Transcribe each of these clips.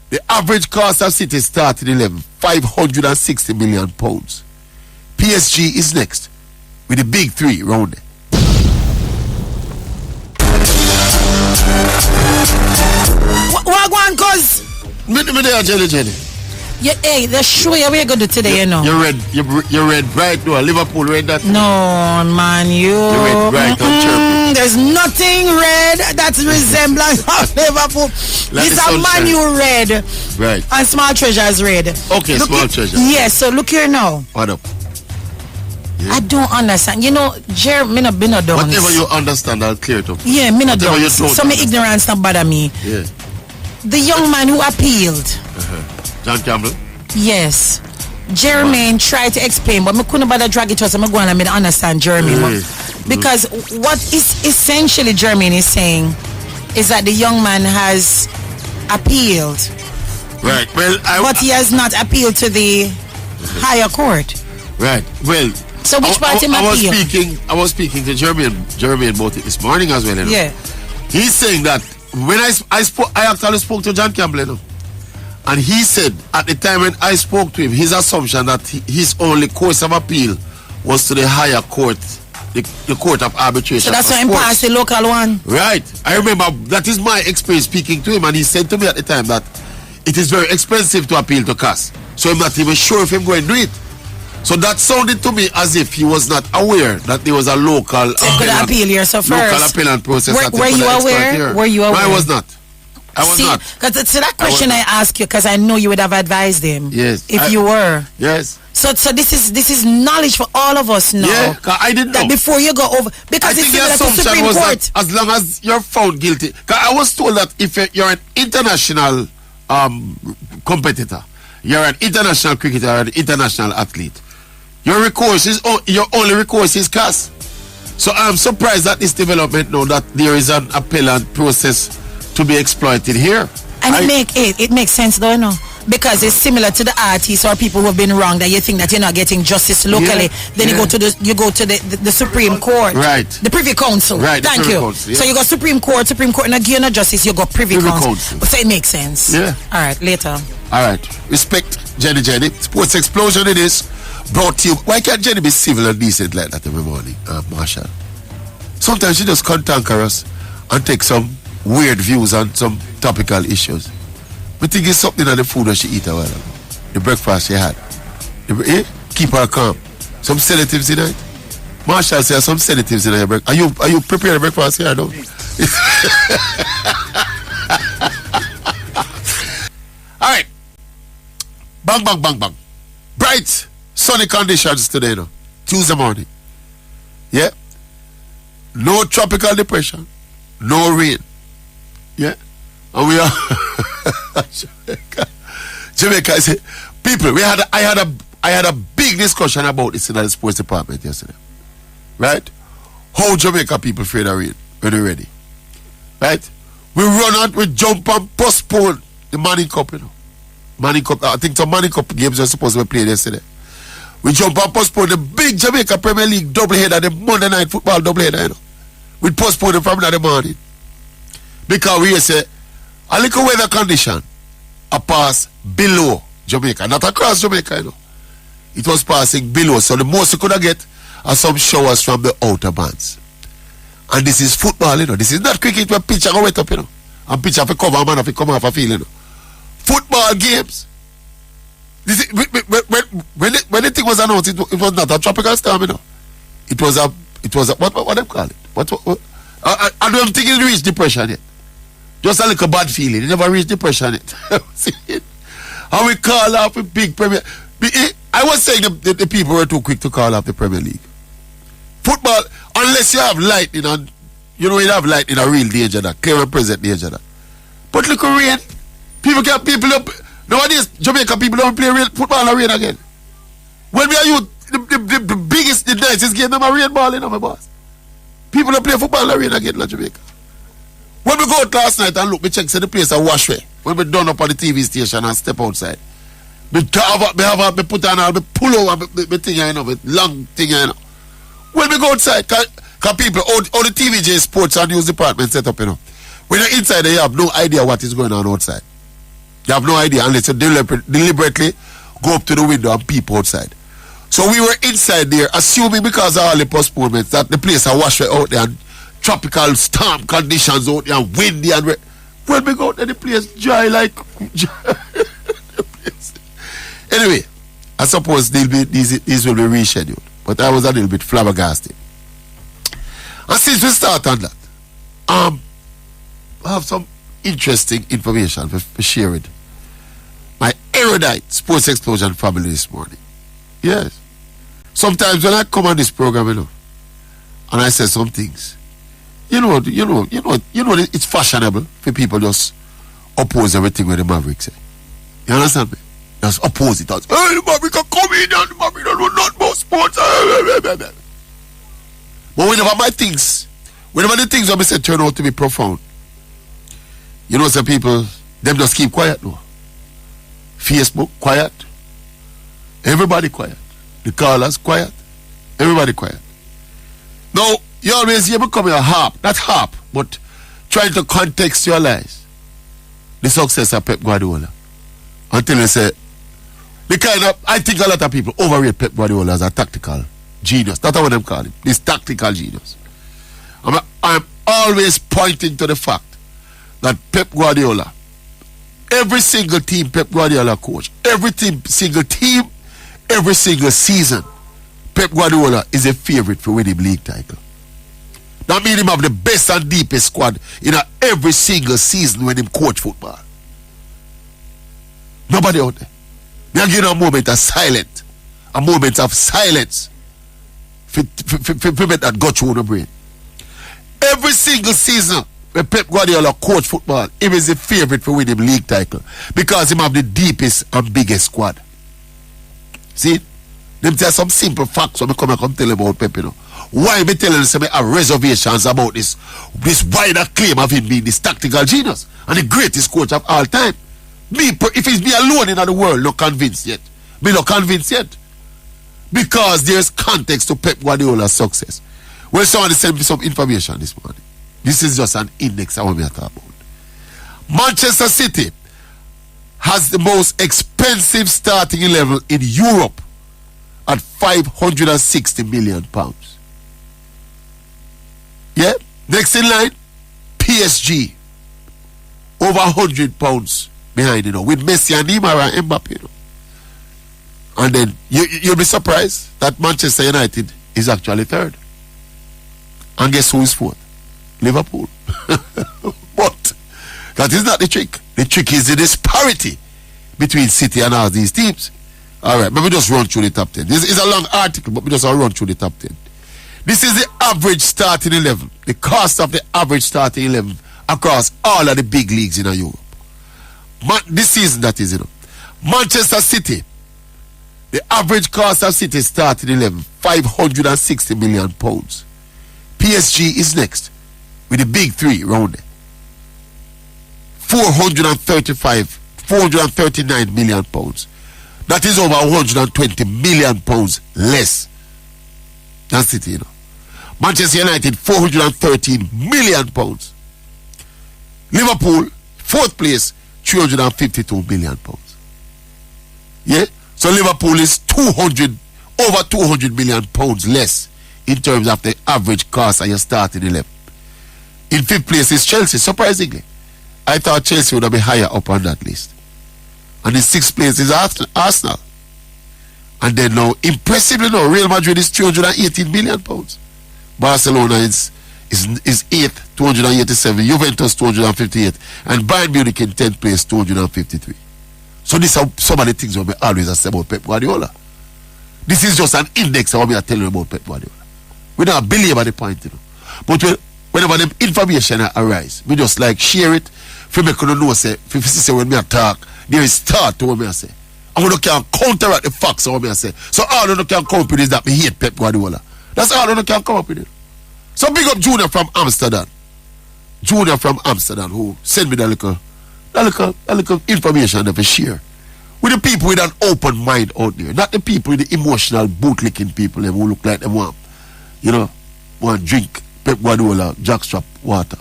The average cost of City starting 11, £560 million. PSG is next with the big three round there. What one cause? Me there, Jenny. Yeah, hey, the show you we're going to do today, you know. You read right now. Liverpool read that. No, man, you read right on chirping. There's nothing red that's resemblance of Liverpool. Like this a Man U red. Right. And Small Treasures red. Okay, look Small Treasures. Yes, so look here now. What up? Yeah. I don't understand. You know, me no dance. Whatever you understand, I'll clear it up. Yeah, me no dance. So my ignorance don't bother me. Yeah. The young man who appealed. John Campbell? Yes. Jermaine tried to explain, but I couldn't bother drag it to us. I'm going to understand Jermaine. Because what is essentially Jermaine is saying is that the young man has appealed. Right. Well, but he has not appealed to the higher court. Right. Well, so which part him appeal? I was speaking to Jermaine about it this morning as well. You know? Yeah. He's saying that when I actually spoke to John Campbell, you know, and he said at the time when I spoke to him, his assumption that his only course of appeal was to the higher court, the court of arbitration. So that's why he passed the local one. Right. I remember that is my experience speaking to him, and he said to me at the time that it is very expensive to appeal to CAS. So I'm not even sure if I'm going to do it. So that sounded to me as if he was not aware that there was a local appeal here. So local appellant process. Were you aware? Were you aware? No, I was not. I was not. Because that question I asked you, because I know you would have advised him. Yes. If you were. Yes. So this is knowledge for all of us now. Yeah, I didn't know. Before you go over, because it's similar to Supreme Court. As long as you're found guilty. I was told that if you're an international competitor, you're an international cricketer, or an international athlete, your only recourse is CAS. So I'm surprised at this development now that there is an appellant process to be exploited here. And it makes sense though, no? Because it's similar to the artists or people who have been wrong that you think that you're not getting justice locally. Then you go to the Supreme Court. Right. The Privy Council. Right. Thank you. Council, yeah. So you go Supreme Court and again no justice, you go Privy Council. So it makes sense. Yeah. Alright, later. Alright. Respect Jenny. Sports Explosion it is. Brought to you. Why can't Jenny be civil and decent like that every morning, Marshall? Sometimes she just cantanker us and take some weird views on some topical issues. But think it's something on the food that she eat a while ago. The breakfast she had. Keep her calm. Some sedatives in it. Marshall says some sedatives in your breakfast. Are you preparing breakfast here, though? Alright. Bang. Bright, sunny conditions today, no? Tuesday morning. Yeah? No tropical depression. No rain. Yeah? And we are Jamaica. I say, people, I had a big discussion about this in the sports department yesterday. Right? How Jamaica people afraid of rain when they're ready. Right? We run out, we jump and postpone the Manning Cup, you know. Manning Cup, I think some Manning Cup games were supposed to be played yesterday. We jump and postpone the big Jamaica Premier League doubleheader, the Monday night football doubleheader, you know. We postpone it from the morning. Because we say a little weather condition a pass below Jamaica, not across Jamaica, you know. It was passing below, so the most you could get are some showers from the outer bands. And this is football, you know. This is not cricket where pitch go wet up, you know. And pitch have to cover, man have to come off a field, you know. Football games. This is, when the thing was announced, it was not a tropical storm, you know. It was a what they call it? I don't think it reached depression yet. Just a little bad feeling. It never reached depression yet. And we call off a big Premier. I was saying the people were too quick to call off the Premier League. Football, unless you have lightning, and you know you have lightning, a real danger, that clear and present danger. That. But look at rain. People up. Nowadays, Jamaica people don't play real football and rain again. When we are youth, the biggest, the nicest game, them are rain ball, you know, my boss. People don't play football and rain again in Jamaica. When we go out last night and look, we check, say the place a wash way. When we done up on the TV station and step outside. Me put on all, me pull over, me thing, you know, me long thing, you know. When we go outside, cause people, all the TVJ Sports and News department set up, you know. When you're inside there, you have no idea what is going on outside. You have no idea unless you deliberately go up to the window and peep outside. So we were inside there, assuming because of all the postponements that the place are washed out there and tropical storm conditions out there and windy and when we go out there, the place dry like Anyway, I suppose these will be rescheduled, but I was a little bit flabbergasted. And since we start on that, I have some interesting information for sharing my erudite sports explosion family this morning. Yes. Sometimes when I come on this program, and I say some things, it's fashionable for people just oppose everything with the Mavericks say. You understand me? Just oppose it. Hey, the Mavericks are coming and the Mavericks don't know nothing about sports. But whenever the things that I say turn out to be profound, some people, them just keep quiet now. Facebook, quiet. Everybody quiet. The callers, quiet. Everybody quiet. Now, you always hear me coming a harp. Not harp, but trying to contextualize the success of Pep Guardiola. Until they say, I think a lot of people overrate Pep Guardiola as a tactical genius. That's what them call him. This tactical genius. I'm always pointing to the fact that Pep Guardiola, every single team Pep Guardiola coach, every single team, every single season, Pep Guardiola is a favorite for winning league title. That means him have the best and deepest squad in every single season when him coach football. Nobody out there. They are giving a moment of silence. A moment of silence for that got you on the brain. Every single season when Pep Guardiola coach football, he is the favorite for winning league title because him have the deepest and biggest squad. See? Them tell some simple facts when I come tell about Pep, Why me telling them I have reservations about this wider claim of him being this tactical genius and the greatest coach of all time? If it's me alone in the world, not convinced yet. Me not convinced yet. Because there's context to Pep Guardiola's success. Well, somebody sent me some information this morning. This is just an index I want me to talk about. Manchester City has the most expensive starting 11 in Europe at £560 million. Yeah? Next in line, PSG. Over £100 behind, with Messi and Neymar and Mbappe, And then you'll be surprised that Manchester United is actually third. And guess who is fourth? Liverpool. But that is not the trick. The trick is the disparity between City and all these teams. Alright, let me just run through the top 10. This is a long article, but we just run through the top 10. This is the average starting 11. The cost of the average starting 11 across all of the big leagues in Europe. This season, that is, Manchester City, the average cost of City starting 11, £560 million. PSG is next with the big three round there. 439 million pounds. That is over 120 million pounds less than City, Manchester United, 413 million pounds. Liverpool, fourth place, 352 million pounds. Yeah? So Liverpool is over 200 million pounds less in terms of the average cost of your starting 11. In fifth place is Chelsea, surprisingly. I thought Chelsea would have been higher up on that list. And in sixth place is Arsenal. And then now, impressively now, Real Madrid is 318 million pounds. Barcelona is 8th, 287. Juventus, 258. And Bayern Munich in 10th place, 253. So these are some of the things we always say about Pep Guardiola. This is just an index of what we are telling you about Pep Guardiola. We don't believe at the point, But whenever them information arise, we just like share it. If make you know, say when me talk, there is start to what me say. And we can counteract the facts of what me say. So all of you can come up with is that me hate Pep Guardiola. That's all of you can come up with it. So big up Junior from Amsterdam. Junior from Amsterdam who sent me that little information that we share. With the people with an open mind out there. Not the people with the emotional bootlicking people who look like them want drink Pep Guardiola jackstrap water.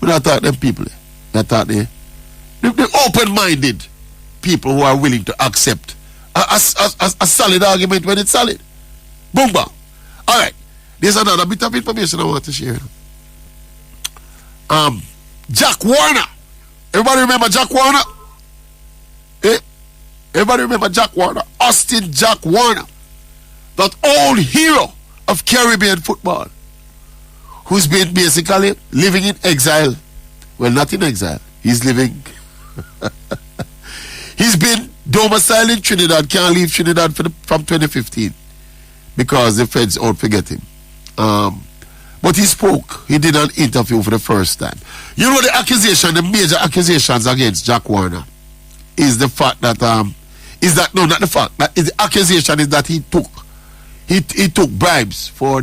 We don't talk them people. They talk the the open-minded people who are willing to accept a solid argument when it's solid. Boom, bang. All right. There's another bit of information I want to share. Jack Warner. Everybody remember Jack Warner? Eh? Everybody remember Jack Warner? Austin Jack Warner. That old hero of Caribbean football, who's been basically living in exile. Well, not in exile. He's living... He's been domiciled in Trinidad, can't leave Trinidad from 2015 because the feds out forget him. But he spoke. He did an interview for the first time. You know the accusation, the major accusations against Jack Warner is the fact that no, not the fact. The accusation is that he took bribes for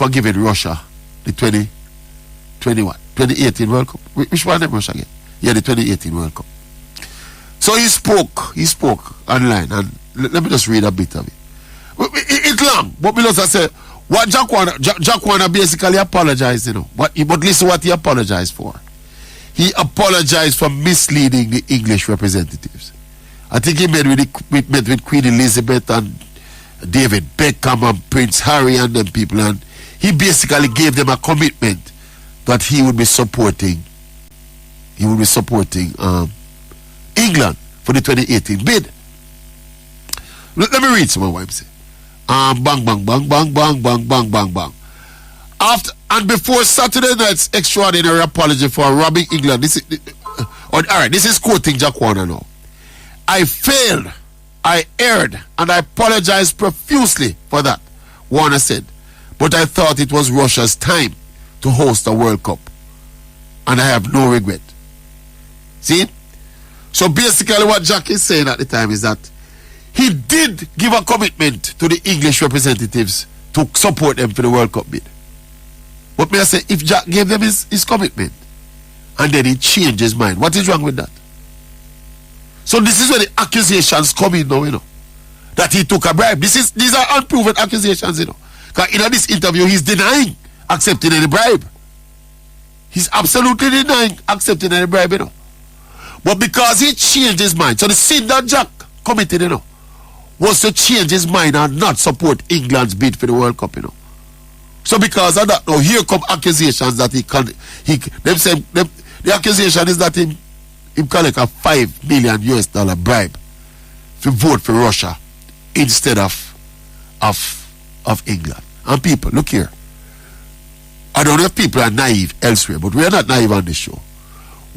giving Russia the 2018 World Cup. Which one of Russia again? Yeah, the 2018 World Cup. So he spoke online, and let me just read a bit of it. It's long, but because I say what Jack Warner basically apologized, you know. But listen what he apologized for. He apologized for misleading the English representatives. I think he met with Queen Elizabeth and David Beckham and Prince Harry and them people, and he basically gave them a commitment that he would be supporting England for the 2018 bid. Let me read some of what I'm saying. Bang, bang, bang, bang, bang, bang, bang, bang, bang. After and before Saturday night's extraordinary apology for robbing England, this is quoting Jack Warner now. I failed, I erred, and I apologize profusely for that, Warner said. But I thought it was Russia's time to host the World Cup, and I have no regret. See? So basically what Jack is saying at the time is that he did give a commitment to the English representatives to support them for the World Cup bid. But may I say, if Jack gave them his commitment and then he changed his mind, what is wrong with that? So this is where the accusations come in now, you know, that he took a bribe. These are unproven accusations, you know. Because in this interview, he's denying accepting any bribe. He's absolutely denying accepting any bribe, you know. But because he changed his mind, so the sin that Jack committed, you know, was to change his mind and not support England's bid for the World Cup, you know. So because of that, now here come accusations that the accusation is that him collect a $5 million US bribe to vote for Russia instead of England. And people, look here. I don't know if people are naive elsewhere, but we are not naive on this show.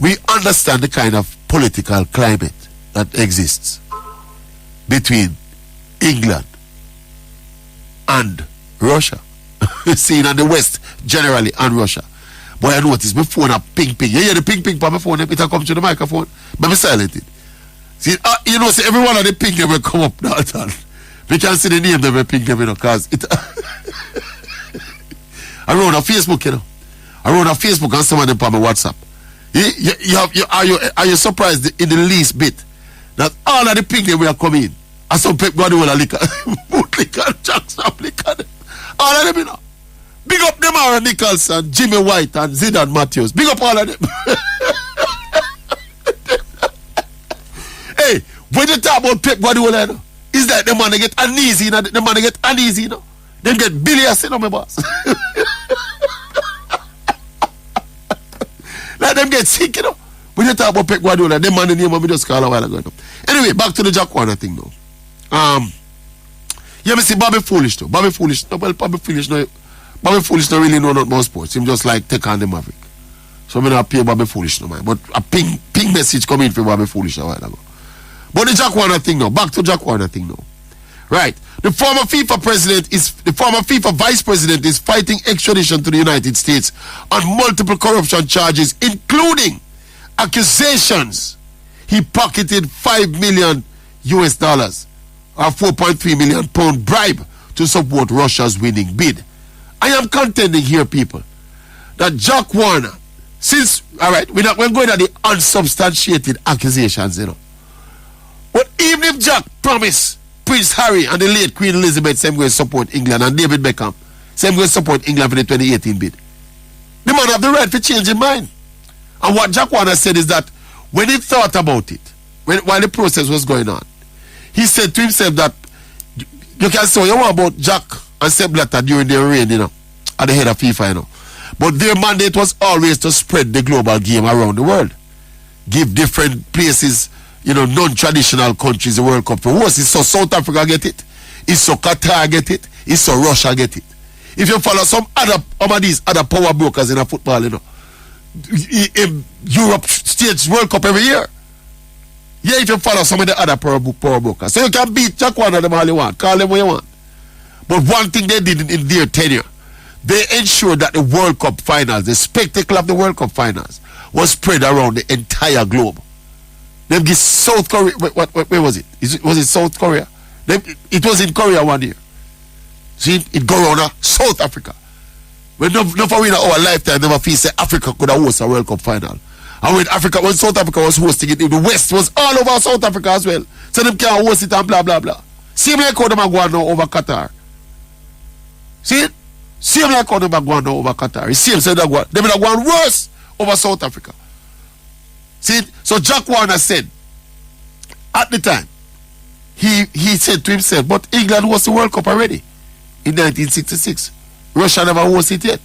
We understand the kind of political climate that exists between England and Russia. Seen on the West generally and Russia. But I notice my phone a ping. You hear the ping on my phone, it come to the microphone, but I silent it. See, you know, see, every one of the ping them will come up now. We can see the name them will ping them, you know, because it I wrote on Facebook, you know. I wrote on Facebook and some of them on my WhatsApp. Are you surprised in the least bit that all of the ping them will come in? And some Pep Guardiola liquor, boot liquor, Jackson liquor, all of them, you know. Big up them Aaron Nicholson, Jimmy White, and Zidane Matthews. Big up all of them. Hey, when you talk about Pep Guardiola, you know, is that the man they get uneasy, you know? The man they get uneasy, you know? Them get bilious, you know, my boss. Let them get sick, you know. When you talk about Pep Guardiola, them man the name of me just call a while ago. You know? Anyway, back to the Jack Warner thing now. Yeah, me see Bobby Foolish too. Bobby Foolish no really know nothing about sports. Him just like take on the Maverick. So I'm not pay Bobby Foolish no man. But a ping message come in for Bobby Foolish a while ago. But the Jack Warner thing now. Back to Jack Warner thing now. Right. The former FIFA vice president is fighting extradition to the United States on multiple corruption charges, including accusations he pocketed $5 million US or 4.3 million pound bribe to support Russia's winning bid. I am contending here, people, that Jack Warner, since, all right, we're going at the unsubstantiated accusations, you know. But even if Jack promised Prince Harry and the late Queen Elizabeth same going to support England, and David Beckham same going to support England for the 2018 bid, the man have the right to change his mind And what Jack Warner said is that when he thought about it, while the process was going on, he said to himself that you can say you want about Jack and Sepp Blatter during their reign, you know, at the head of FIFA, you know. But their mandate was always to spread the global game around the world. Give different places, you know, non-traditional countries the World Cup. For us, it's so South Africa get it, it's so Qatar get it, it's so Russia get it. If you follow some of these other power brokers in a football, you know, Europe stages World Cup every year. Yeah, if you follow some of the other power brokers. So you can beat Jack one of them all you want, call them what you want. But one thing they did in their tenure, they ensured that the World Cup finals, the spectacle of the World Cup finals, was spread around the entire globe. They give South Korea, where was it? Was it South Korea? It was in Korea one year. See, it go around South Africa. When no for in our lifetime never feel say Africa could have hosted a World Cup final. And when South Africa was hosting it, the West was all over South Africa as well. So them can't host it and blah blah blah. Same like how them are going now over Qatar. See it? Same like how them are going now over Qatar. It's same so them are going worse over South Africa. See it? So Jack Warner said at the time, he said to himself, but England was the World Cup already in 1966. Russia never hosted it yet.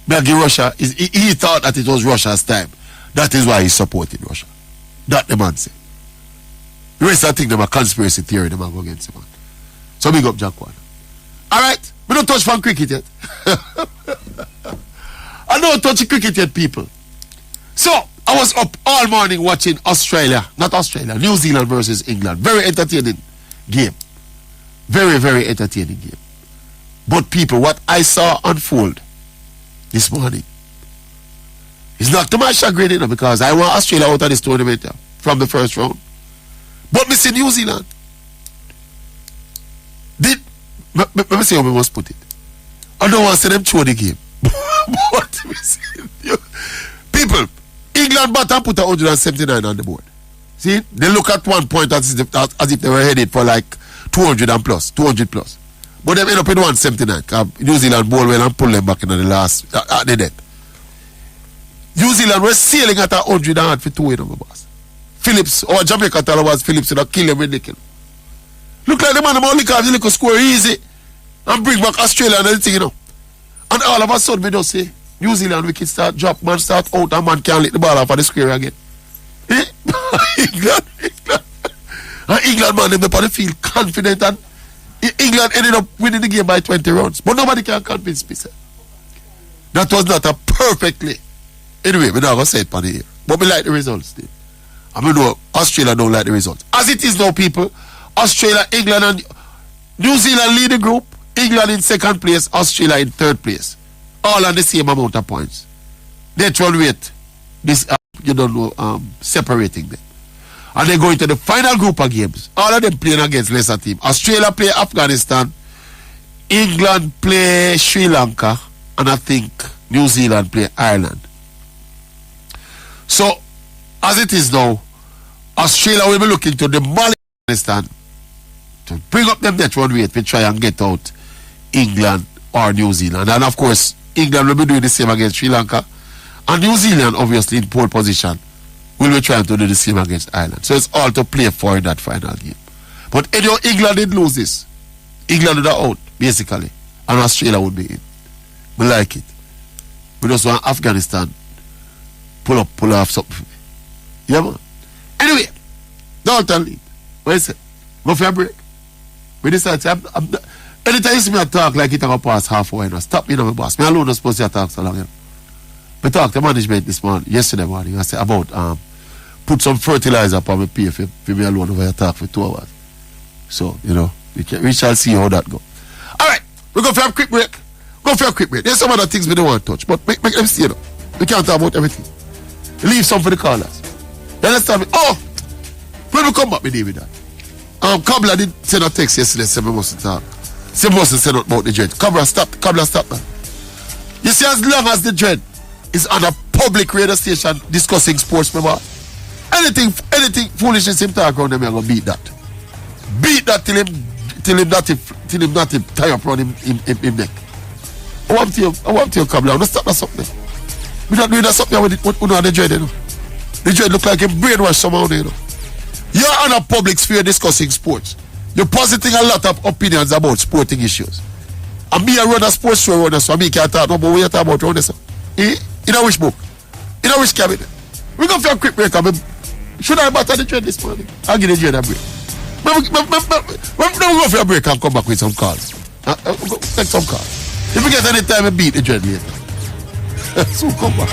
Maybe Russia he thought that it was Russia's time. That is why he supported Russia. That the man said. The rest I think them a conspiracy theory them go against him. So big up Jack Warner. Alright, we don't touch from cricket yet. I don't touch cricket yet, people. So I was up all morning watching New Zealand versus England. Very entertaining game. Very, very entertaining game. But people, what I saw unfold this morning is not to my chagrin, you know, because I want Australia out of this tournament from the first round. But me see New Zealand. Let me see how we must put it. I don't want to see them throw the game. But people, England bottom put 179 on the board. See, they look at one point as if they were headed for like 200 plus. But they end up in 179. New Zealand ball well and pull them back in the last at the death. New Zealand was sailing at 100 and for 2 in my boss. Phillips or Jamaica was Phillips would have killed them when they kill. Look like the man only cards the score easy and bring back Australia and everything, you know. And all of a sudden we don't say New Zealand wicket start drop, man start out and man can't let the ball off of the square again. England. And England man them on the field confident and England ended up winning the game by 20 runs. But nobody can convince me, sir. That was not a perfectly. Anyway, we're not going to say it on the air. But we like the results, still. I mean, no, Australia don't like the results. As it is now, people, Australia, England, and New Zealand lead the group. England in second place, Australia in third place. All on the same amount of points. That's one weight. This, you don't know, separating them. And they go into the final group of games. All of them playing against lesser team. Australia play Afghanistan. England play Sri Lanka. And I think New Zealand play Ireland. So, as it is now, Australia will be looking to demolish Afghanistan to bring up them that one weight to try and get out England or New Zealand. And of course, England will be doing the same against Sri Lanka. And New Zealand, obviously, in pole position, will be trying to do the same against Ireland. So it's all to play for in that final game. But anyhow, England did lose this. England would have out, basically. And Australia would be in. We like it. We just want Afghanistan pull off something. Yeah, man. Anyway, Dalton lead. What is it? Go for a break. We decide to anytime you see me talk like it going to pass halfway, stop me, my boss. Me alone not supposed to talk so long. You know? We talked to management yesterday morning. I said about put some fertilizer upon my pay for me alone over here talk for 2 hours. So, you know, we shall see how that go. Alright, we go for a quick break. There's some other things we don't want to touch, but make them stay though. We can't talk about everything. Leave some for the callers. You understand me? Oh! When we come back, we deal with that. Kabla did send a text yesterday, said we mustn't talk. Said we mustn't say nothing about the dread. Kabla, stop man. You see, as long as the dread is on a public radio station discussing sports, remember? Anything foolishness him talk around them, I'm gonna beat that. Beat that till him not tie up around him neck. I want to you, Kabla. I want to stop that something. We're not doing something with it. What the dread, you know? The dread look like a brainwash somehow, you know. You're on a public sphere discussing sports. You're positing a lot of opinions about sporting issues. And me, I run a sports show around us, so me can't talk about what you're talking about around us. In a which book? In a which cabinet? We go for a quick break. Should I batter the dread this morning? I'll give the dread a break. We'll go for a break and come back with some calls. Take some calls. If we get any time, we beat the dread later. So come back.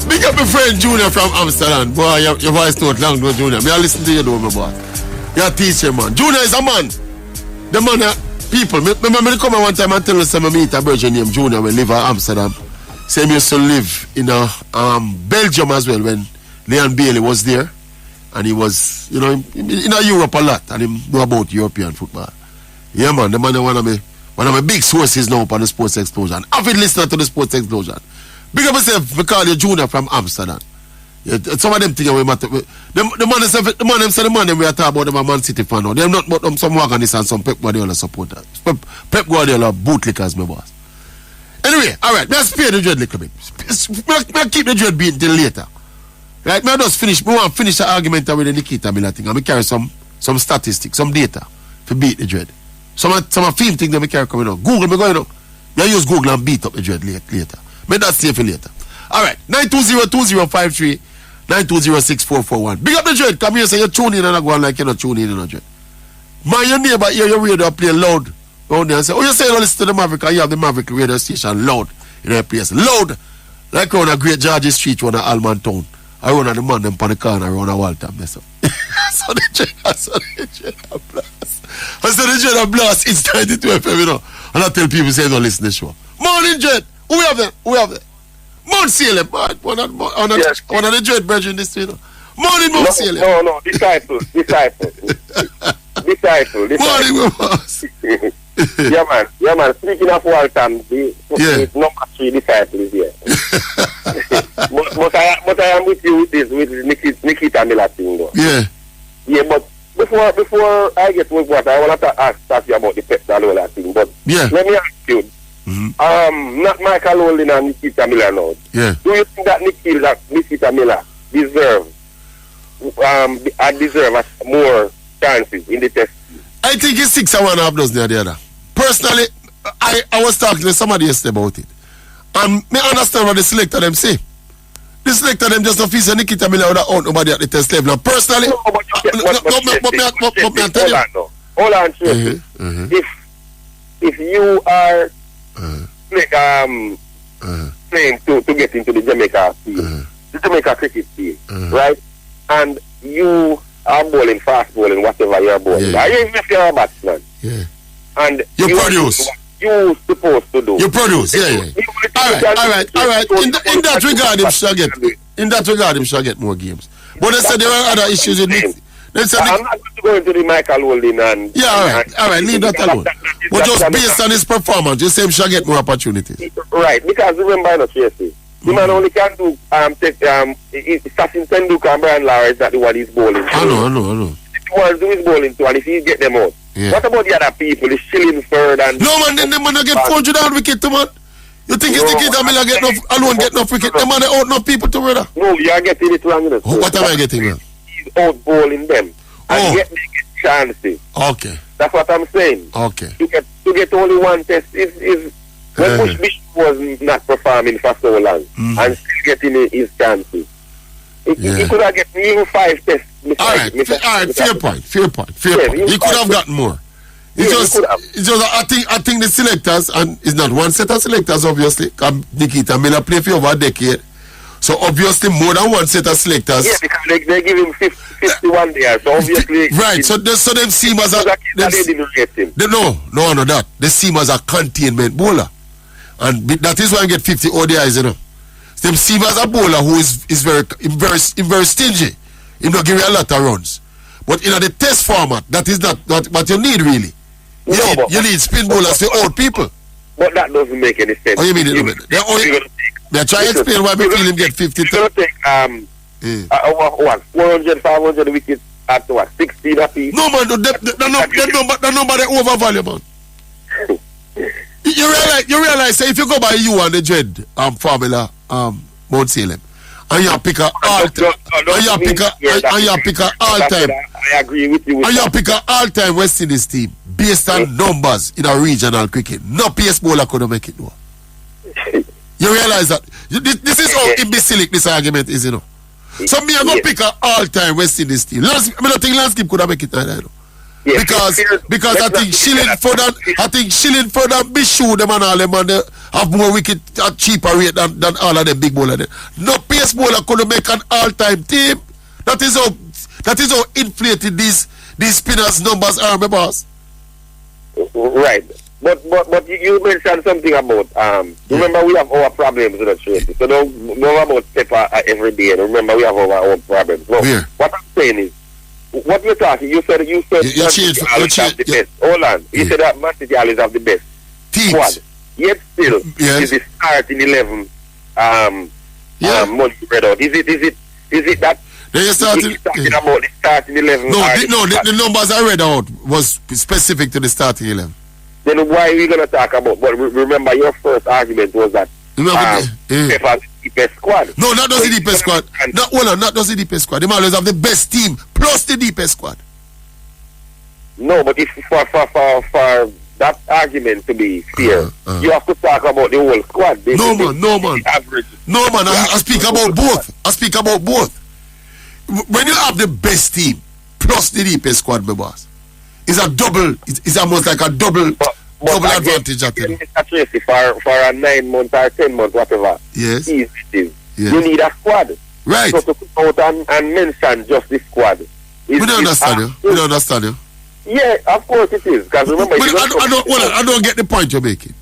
Big up my friend Junior from Amsterdam. Boy, your voice not long, no, Junior. Me I listen to you, though, my boy. You're a teacher, man. Junior is a man. The man, people. Remember, me come one time and tell us I meet a virgin named Junior when live in Amsterdam. Say he used to live in Belgium as well when Leon Bailey was there. And he was, you know, in Europe a lot. And he know about European football. Yeah, man. The man is one of my big sources now on the Sports Explosion. Avid listener to the Sports Explosion. Big up myself, we call you Junior from Amsterdam. Yeah, some of them things we matter. The man we are talking about them a Man City fan now. They're not but some wagonists and some Pep Guardiola supporters. Pep Guardiola bootlickers, my boss. Anyway, alright, let's spare the dread a little bit. I'll keep the dread being till later. Right, I just finish. We want to finish the argument with the Nikita Miller thing. And we carry some statistics, some data to beat the dread. Some film thing that we carry coming out. Google me going on. I use Google and beat up the dread later. Make that safe for later. Alright, 920-2053, 920-6441. Big up the dread. Come here, say you tune in and I go on like you're not tuning in on the dread. Man, your neighbor hear your radio play loud around there and say, oh, you say you listen to the Maverick and you have the Maverick radio station loud in that place. Loud. Like around a Great George Street, one of Alman Town. I run on the man them on the corner around a Walter. So the dread a blast. I said the dread a blast. It's 92 FM, you know. And I tell people, say, don't listen to the show. Morning, dread. Who we have there? Mount Salem. One of the dread brethren in this, you know. Morning, Mount Salem. No. Disciple. Morning, boss. Yeah, man. Speaking of Waltham, it's number 3 disciple is here. but I am with you with this, with Nikita Miller thing, though. Yeah, but before I get with what I want to ask you about the Pep Guardiola thing, but let me ask you. Not Michael Olin and Nikita Miller now. Yeah. Do you think that Nikita Miller deserve more chances in the test? I think it's 6-1.5 dozen the other. Personally, I was talking to somebody yesterday about it. And me understand what the selector them say. The selector them just don't feel Nikita Miller would have out nobody at the test level. Now personally, hold on, Tracey. If you are playing to get into the Jamaica field, the Jamaica cricket field, right? And you are bowling, fast bowling, whatever you are bowling. Are you even if you're a batsman? Yeah. And you produce. You're supposed to do. You produce, All right. In that regard, him shall get more games. But they said there are other issues with Nick. I'm not going to go into the Michael Holding and... all right, leave that alone. But just based on his performance, you say him shall get more opportunities. Right, because remember, no, Tracey, the man only can do, Sachin Tendulkar and Brian Lara is not the one he's bowling. I know. If he wants to do his bowling too, and if he get them out, what about the other people, the Shilling Ferd and... No, man, then the man get 400 out wicket to man. You think it's the kid that Miller get enough wicket? The man out enough people to brother. No, you are getting it wrong. What am I getting wrong? Out bowling them and get chances. Okay. That's what I'm saying. Okay. To get only one test is when Bush Bishop was not performing for so long and still getting his chances. He could have gotten even 5 tests. All right, fair point. He could have gotten more. It's just I think the selectors, and it's not one set of selectors obviously. Nikita Miller play for over a decade. So obviously more than one set of selectors. Yeah, because they give him 51 there. So obviously right. So them seem as a that. They seem as a containment bowler. And that is why I get 50 ODIs, you know. Them seem as a bowler who is very stingy. He don't give you a lot of runs. But in the test format, that is not what you need really. You need spin bowlers for old people. But that doesn't make any sense. Oh, you mean it? They're trying to explain why we feel him get 50. You're going to take 400, 500 wickets at 16 apiece. No man, the number they overvalue, man. You realize say if you go by you and the Dread formula Mount Salem and you pick a all time and you pick a all time. I agree with you. And you pick a all time West Indies team based on numbers in a regional cricket. No PS bowler could make it. No. You realize that this is how imbecilic this argument is, you know. So me I go pick a all time West Indies team. I don't think Landscape could make it either, you know. Because I think Shilling further be sure them and all them and they have more wicket at cheaper rate than all of them big bowler. No pace bowler could make an all-time team. That is how inflated these spinners numbers are, my boss. Right. But you mentioned something about remember we have our problems with the Tracey. So don't know about Pelpa every day. And remember we have our own problems. No. Yeah. What I'm saying is what you're talking, you said you changed the best. Hold on. You said that Man City always have the best squad. Yet still is the starting 11 money spread out. Is it that you're talking about the starting 11? The numbers I read out was specific to the starting 11. Then why are we gonna talk about? But remember your first argument was that Pelpa's the deepest squad. No, not just the deepest squad. Not just the deepest squad. They might always have the best team plus the deepest squad. No, but if for that argument to be fair, you have to talk about the whole squad. No man. Average. No man. I speak about both. When you have the best team plus the deepest squad, my boss, it's a double. It's almost like a double advantage. Tracey, for a 9 month or 10 month, whatever. Yes. You need a squad. Right. So to come out and mention just the squad. We don't understand you. Yeah, of course it is. Because remember, I don't get the point you're making.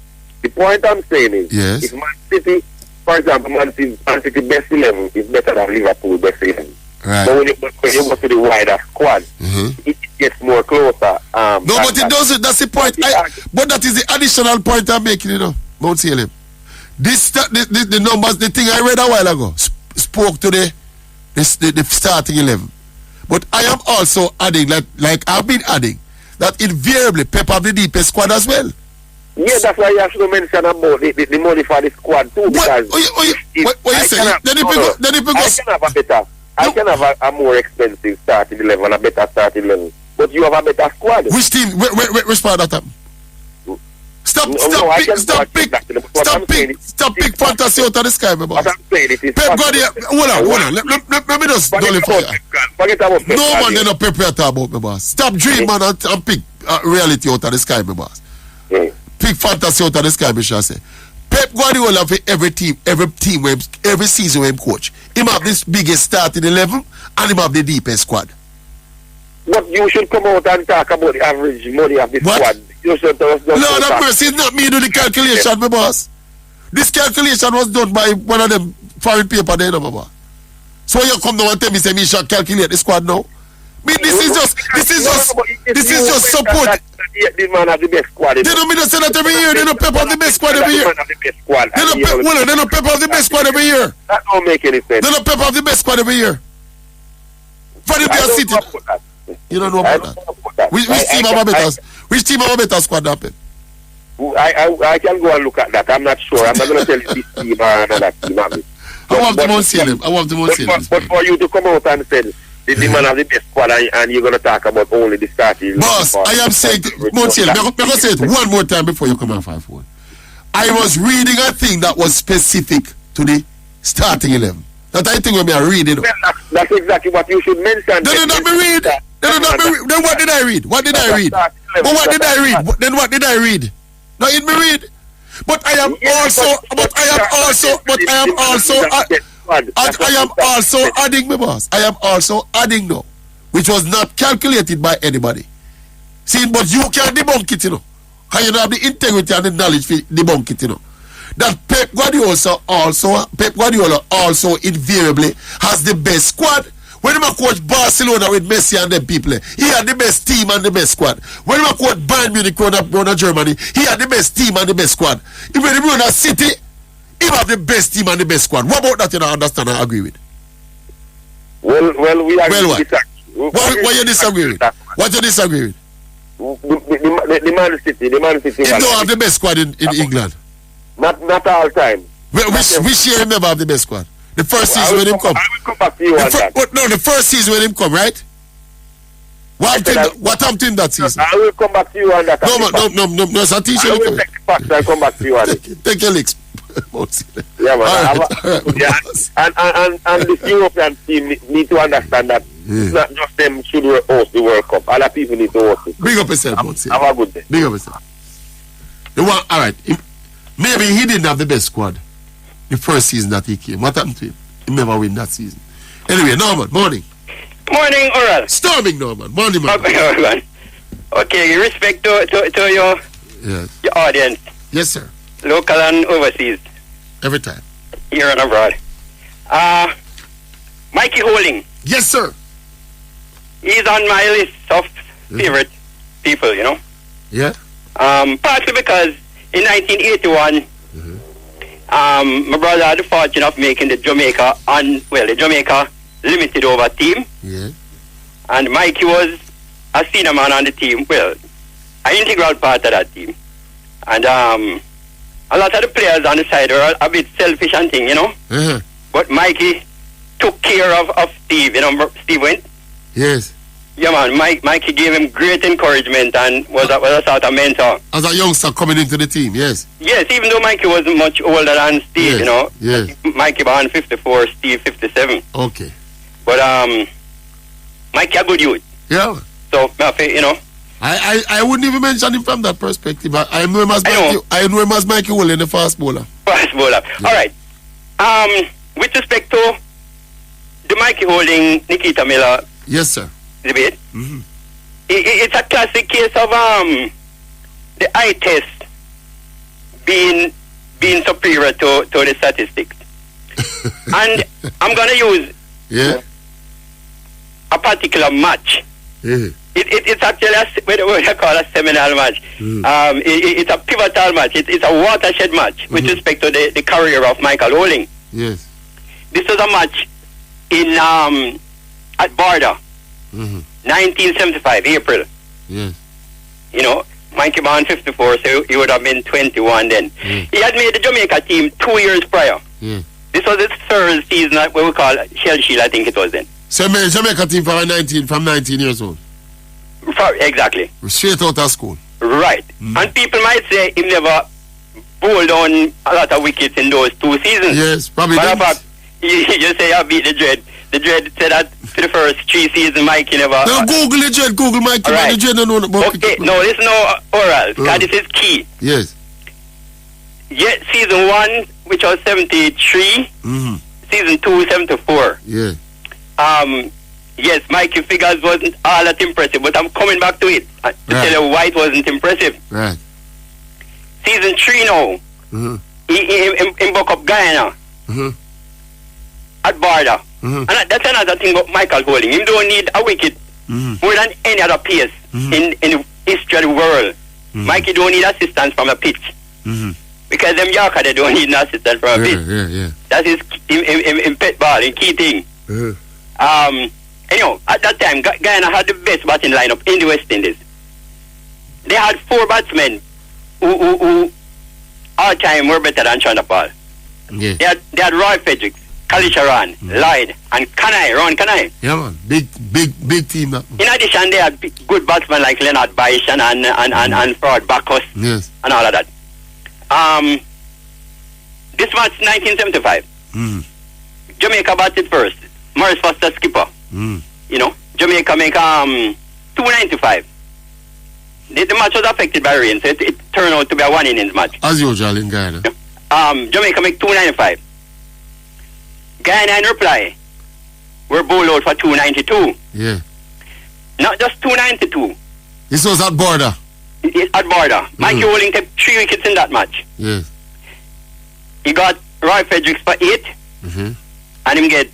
The point I'm saying is, if Man City, for example, Man City best 11 is better than Liverpool best 11. Right. But when you go to the wider squad, it gets more closer. No, but it doesn't. That's the point. But that is the additional point I'm making, you know, Mount Salem. The numbers, the thing I read a while ago, spoke to the starting 11. But I am also adding, like I've been adding, that invariably Pep have the deepest squad as well. Yeah, that's why you have to mention about the money for the squad too. Because what you say? I can have a more expensive starting 11 and a better starting 11. But you have a better squad. Which team? Which spot that happened? Stop pick fantasy out of the sky, my boss. What I'm saying it is Pep Guardiola, hold on. Let me just forget about Pep. No man, they not prepare to about, my boss. Stop dream, man, and pick reality out of the sky, my boss. Pick fantasy out of the sky, me shall say. Pep Guardiola for every season when him coach. Him have this biggest starting 11 and him have the deepest squad. But you should come out and talk about the average money of the squad. You should that mercy is not me do the calculation, my boss. This calculation was done by one of them foreign paper there, my boss. So you come down and tell me say me should calculate the squad now. Me, this is just support. The man have the best squad. They don't mean to say that every year. They don't Pep have the best squad every year. They don't Pep have the best squad every year. That don't make any sense. They don't Pep have the best squad every year. For the best city. You don't know about that. Which team have a better squad than Pep? I can go and look at that. I'm not sure. I'm not going to tell you this team or another team. I want them on Salem. But for you to come out and say the man have the best squad and you're going to talk about only the starting. Boss, I am saying, Mount Salem, I'm going to say it one more time before you come on 5-4. I was reading a thing that was specific to the starting 11. That I think when I read it. That's exactly what you should mention. Then what did I read? What did I read? Then what did I read? No, it me read. But I am also adding, my boss. I am also adding now, which was not calculated by anybody. See, but you can debunk it, you know. And you don't have the integrity and the knowledge to debunk it, you know. That Pep Guardiola also invariably has the best squad. When he coach Barcelona with Messi and them people, he had the best team and the best squad. When he coach Bayern Munich run Germany, he had the best team and the best squad. Even if he run a City, he have the best team and the best squad. What about that you don't understand and agree with? Well, we agree with that. What you disagree with? What you disagree with? the Man City. He don't have the best squad in England. Not all time. Which year he never have the best squad? The first season when him come. I will come back to you on that. No, the first season when him come, right? What happened in that season? I will come back to you on that. No, it's a teacher. I will take the facts and come back to you on it. Take your licks. Yeah, man. All right. Yeah, and the European team need to understand that it's not just them should host the World Cup. Other people need to host it. Big up yourself, Monsey. Have a good day. Big up yourself. The one, all right. Maybe he didn't have the best squad the first season that he came. What happened to him? He never win that season. Anyway, Norman, morning. Morning, Oral. Storming, Norman. Morning, man. Okay, respect to your audience. Yes, sir. Local and overseas. Every time. Here and abroad. Mikey Holding. Yes, sir. He's on my list of favorite people, you know. Yeah. Partly because in 1981, my brother had the fortune of making the Jamaica Limited Over team. Yeah. And Mikey was a senior man on the team. Well, an integral part of that team. And a lot of the players on the side were a bit selfish and thing, you know. But Mikey took care of Steve, you know. Steve went. Yes. Yeah, man. Mikey gave him great encouragement and was a sort of mentor. As a youngster coming into the team, yes. Yes, even though Mikey was much older than Steve, you know. Yes. Mikey born 54, Steve 57. Okay. But Mikey a good youth. Yeah. So, you know. I wouldn't even mention him from that perspective. I know him as Mikey. I know him as Mikey Woolen, the fast bowler. Fast bowler. Yeah. All right. With respect to the Mikey Holding Nikita Miller. Yes, sir. Debate. It's a classic case of the eye test being superior to the statistics. And I'm gonna use a particular match. It's actually what I call a seminal match. It's a pivotal match. It's a watershed match with respect to the career of Michael Holding. Yes. This was a match in at Border. 1975, April. Yes. You know, Mikey born 54, so he would have been 21 then. He had made the Jamaica team 2 years prior. This was his third season at what we call Shell Shield, I think it was then. So made Jamaica team from 19 years old. Exactly. Straight out of school. Right. And people might say he never bowled on a lot of wickets in those 2 seasons. Yes, probably. But in fact, you say I beat the Dread. The Dread said that for the first 3 seasons, Mikey never... No, Google the Dread, Google Mikey. Right. The Dread don't know about okay, no, listen no Oral, because this is key. Yes. Yeah, season 1, which was 73, season 2, 74. Yeah. Yes, Mikey figures wasn't all that impressive, but I'm coming back to it. To tell you why it wasn't impressive. Right. Season 3 now, he buck up Guyana at Border. And that's another thing about Michael Holding. He don't need a wicket more than any other pace in the history of the world. Mikey don't need assistance from a pitch. Because them Yorker, they don't need an assistance from a pitch. That's his pet ball, his key thing. Anyhow, at that time, Guyana had the best batting lineup in the West Indies. They had 4 batsmen who all time were better than Chandapal. They had Roy Fredericks, Kalisharan, Lloyd, and Ron Kanai. Yeah, man. Big team. In addition, they had good batsmen like Leonard Baish and Ford Bacchus. Yes. And all of that. This match, 1975. Jamaica batted first. Morris Foster skipper. You know, Jamaica make 295. The match was affected by rain, so it turned out to be a 1 innings match. As usual in Guyana. Jamaica make 295. Guyana in reply were bowled out for 292. Yeah. Not just 292. This was at Border. At Border. Mikey Holding took 3 wickets in that match. Yes. He got Roy Fredericks for 8. And him get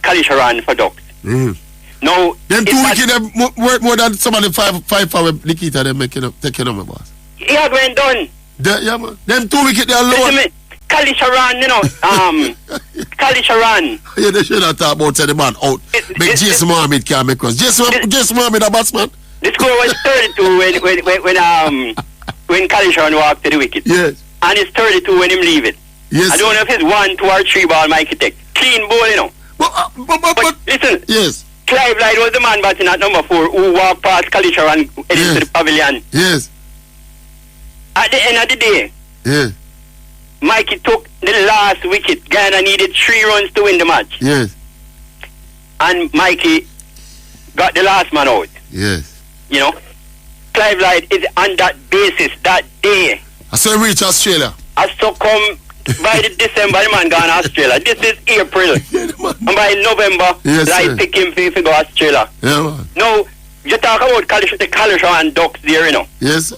Kalisharan for ducks. Now, them 2 wickets worth more than some of the 5 for Nikita them taking up my boss. He had went done. Yeah, man. Them 2 wickets they alone. Kalisharan, you know, Kalisharan. Yeah, they should have talked about the man out. Make Jason Mohammed can't make us. Jason Mohammed a batsman. The score was 32 when Calisharan walked to the wicket. Yes. And it's 32 when him leave it. Yes. I don't know if it's 1, 2 or 3 ball Mikey take. Clean ball, you know. But listen. Yes. Clive Light was the man batting at number 4 who walked past Calisharan and headed to the pavilion. Yes. At the end of the day, yes. Mikey took the last wicket. Ghana needed 3 runs to win the match. Yes. And Mikey got the last man out. Yes. You know, Clive Light is on that basis that day. I saw him reach Australia. Has to come by the December, the man gone to Australia. This is April. And by November, Light pick him to go to Australia. Yeah, man. Now, you talk about the Calisharan Ducks there, you know. Yes, sir.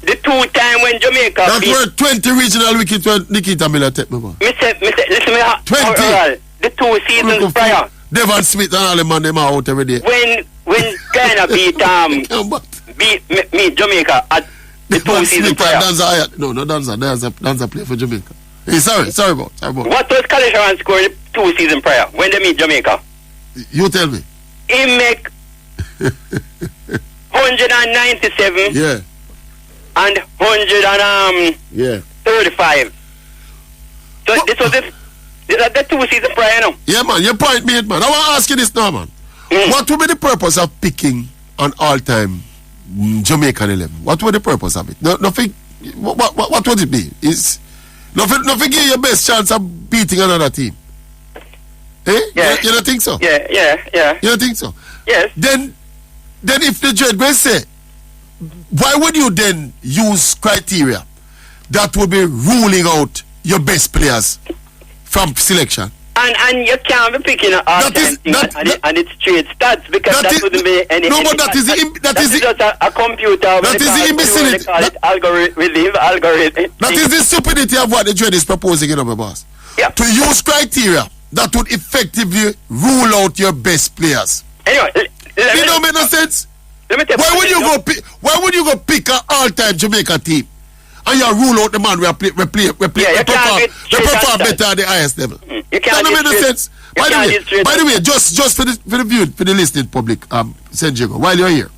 The 2 time when Jamaica that were 20 regional wickets when Nikita Miller take me, man. Listen, 20. The 2 seasons prior. Devon Smith and all them man, them are out every day. When Ghana beat Jamaica at the 2 seasons prior. No, Danza play for Jamaica. Hey, sorry about. What was Calisharan score in the 2 seasons prior when they meet Jamaica? You tell me. He make 197. Yeah. And 135. So this was the 2 seasons prior now. Yeah, man, your point made, man. I want to ask you this now, man. What would be the purpose of picking an all-time Jamaican 11? What would the purpose of it? Nothing. What would it be? Is nothing give you your best chance of beating another team? Eh? Yeah. You don't think so? Yeah. You don't think so? Yes. Then if the judge will say, why would you then use criteria that would be ruling out your best players from selection? And you can't be picking all and it's straight stats because that wouldn't be any. No, but that is just a computer. That is the imbecility. Algorithm. That is the stupidity of what the judge is proposing, you know, my boss. Yeah. To use criteria that would effectively rule out your best players. Anyway, it don't make no sense. Why would you go pick an all-time Jamaica team and you rule out the man we perform better at the highest level? You can't make no sense. By the way, just for the listening public, St. Geego, while you're here,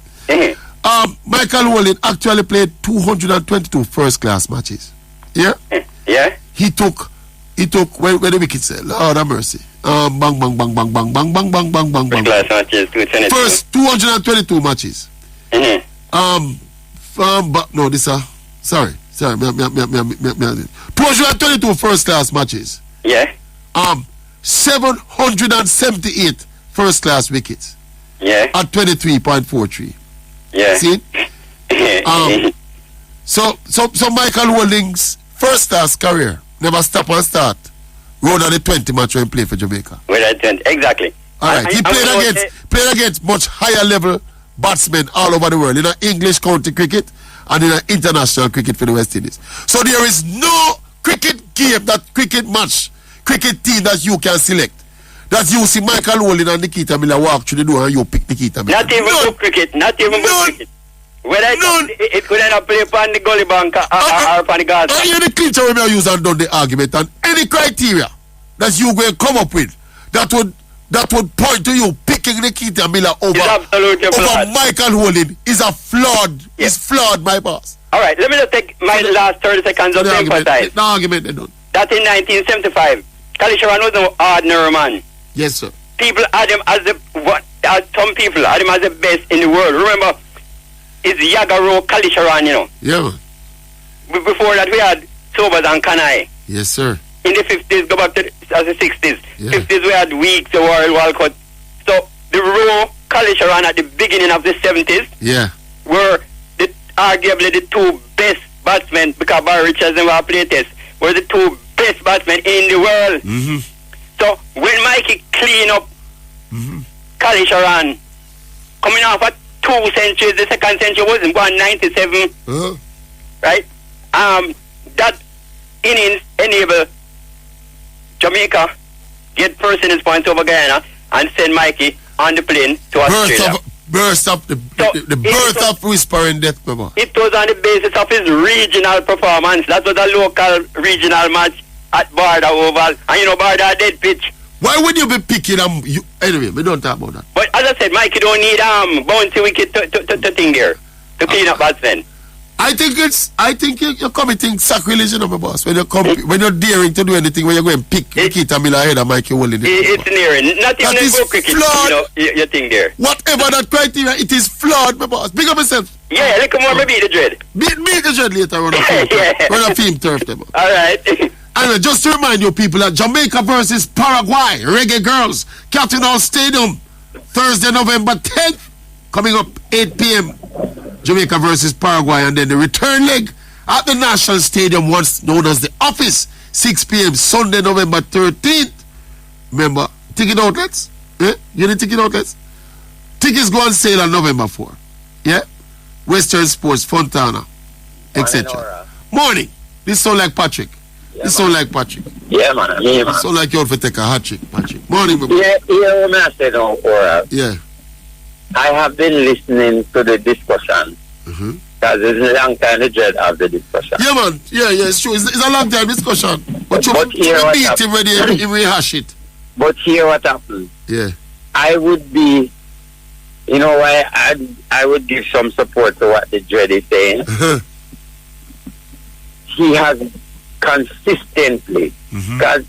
Michael Wallen actually played 222 first-class matches. Yeah. Yeah. He took when the wicket said, Lord have mercy. Bang bang bang bang bang bang bang bang bang bang bang bang. First 222 matches. No, this sorry. 222 first class matches. Yeah. 778 first class wickets. Yeah. At 23.43. Yeah. See? So Michael Holding's first class career never stop and start. Round on the 20 match when he played for Jamaica. Exactly. Alright. He played against much higher level batsmen all over the world in English county cricket and in international cricket for the West Indies. So there is no cricket game, cricket team that you can select. That you see Michael Holding and Nikita Miller walk through the door and you pick Nikita Miller. Not even good cricket. Whether it could end up play upon the gully bank or upon the Gaza. I hear the clincher we may use and done the argument, and any criteria that you will come up with that would point to you picking Nikita Miller over Michael Holding is a flawed. Yes. It's flawed, my boss. All right, let me just take my last 30 seconds of emphasize. The argument they done. That in 1975, Calisharan was no ordinary man. Yes, sir. People had him as some people had him as the best in the world. Remember, it's Yagaro Calisharan, you know. Yeah, man. Before that, we had Sobers and Kanai. Yes, sir. In the 50s, go back to the 60s. Yeah. 50s, we had Weeks, the World Cup. So, the raw Calisharan at the beginning of the 70s were arguably the 2 best batsmen, because Barry Richards never played test, were the 2 best batsmen in the world. Mm-hmm. So, when Mikey clean up Calisharan, coming off at 2 centuries, the second century was in 197, right? That innings enable Jamaica get first innings points over Guyana and send Mikey on the plane to Australia. Birth of whispering death, Baba. It was on the basis of his regional performance. That was a local regional match at Barda Oval. And you know Barda dead pitch. Why would you be picking anyway, we don't talk about that. But as I said, Mike, you don't need bouncy wicket to thing there to clean up batsmen. I think you're committing sacrilege, my boss. When you're daring to do anything, when you're going to pick Nikita Miller ahead of Mikey Wallen. It's nearing. Not even a go cricket, your thing there. Whatever that criteria, it is flawed, my boss. Big up yourself. Yeah, look more, maybe the dread. Beat the dread later on a film turf. All right. And just to remind you people that Jamaica versus Paraguay, Reggae Girls, Captain Hall Stadium, Thursday, November 10th, coming up 8 p.m. Jamaica versus Paraguay, and then the return leg at the National Stadium, once known as the Office, 6 p.m. Sunday, November 13th. Remember, ticket outlets? You need ticket outlets? Tickets go on sale on November 4. Yeah? Western Sports, Fontana, etc. Morning. This sound like Patrick. Yeah, man. This sound like you ought to take a hat trick, Patrick. Morning, my boy. Yeah, man, I said, yeah. I have been listening to the discussion. Because it's a long time the dread of the discussion. Yeah, man. Yeah, it's true. It's a long time discussion. But you beat him when he rehash it. But here what happens. Yeah. I would be, I would give some support to what the dread is saying. He has consistently, because,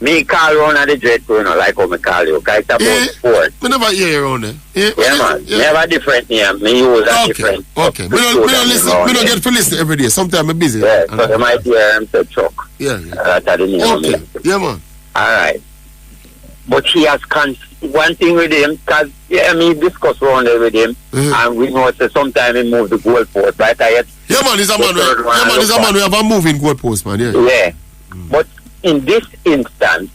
me call around at the dread, like how me call you, because it's about sport. We never hear you around there. Yeah, man. Never different name. Me use a different. Okay. We don't listen. We don't get to listen every day. Sometimes I'm busy. Yeah, so they might hear him say Chuck. Yeah. That's the name. Okay. Yeah, man. All right. But he has one thing with him, because me discuss around there with him, and we know that sometimes he move the goalpost, right? Yeah, man, he's a man. We have a moving goalpost, man. Yeah. But in this instance,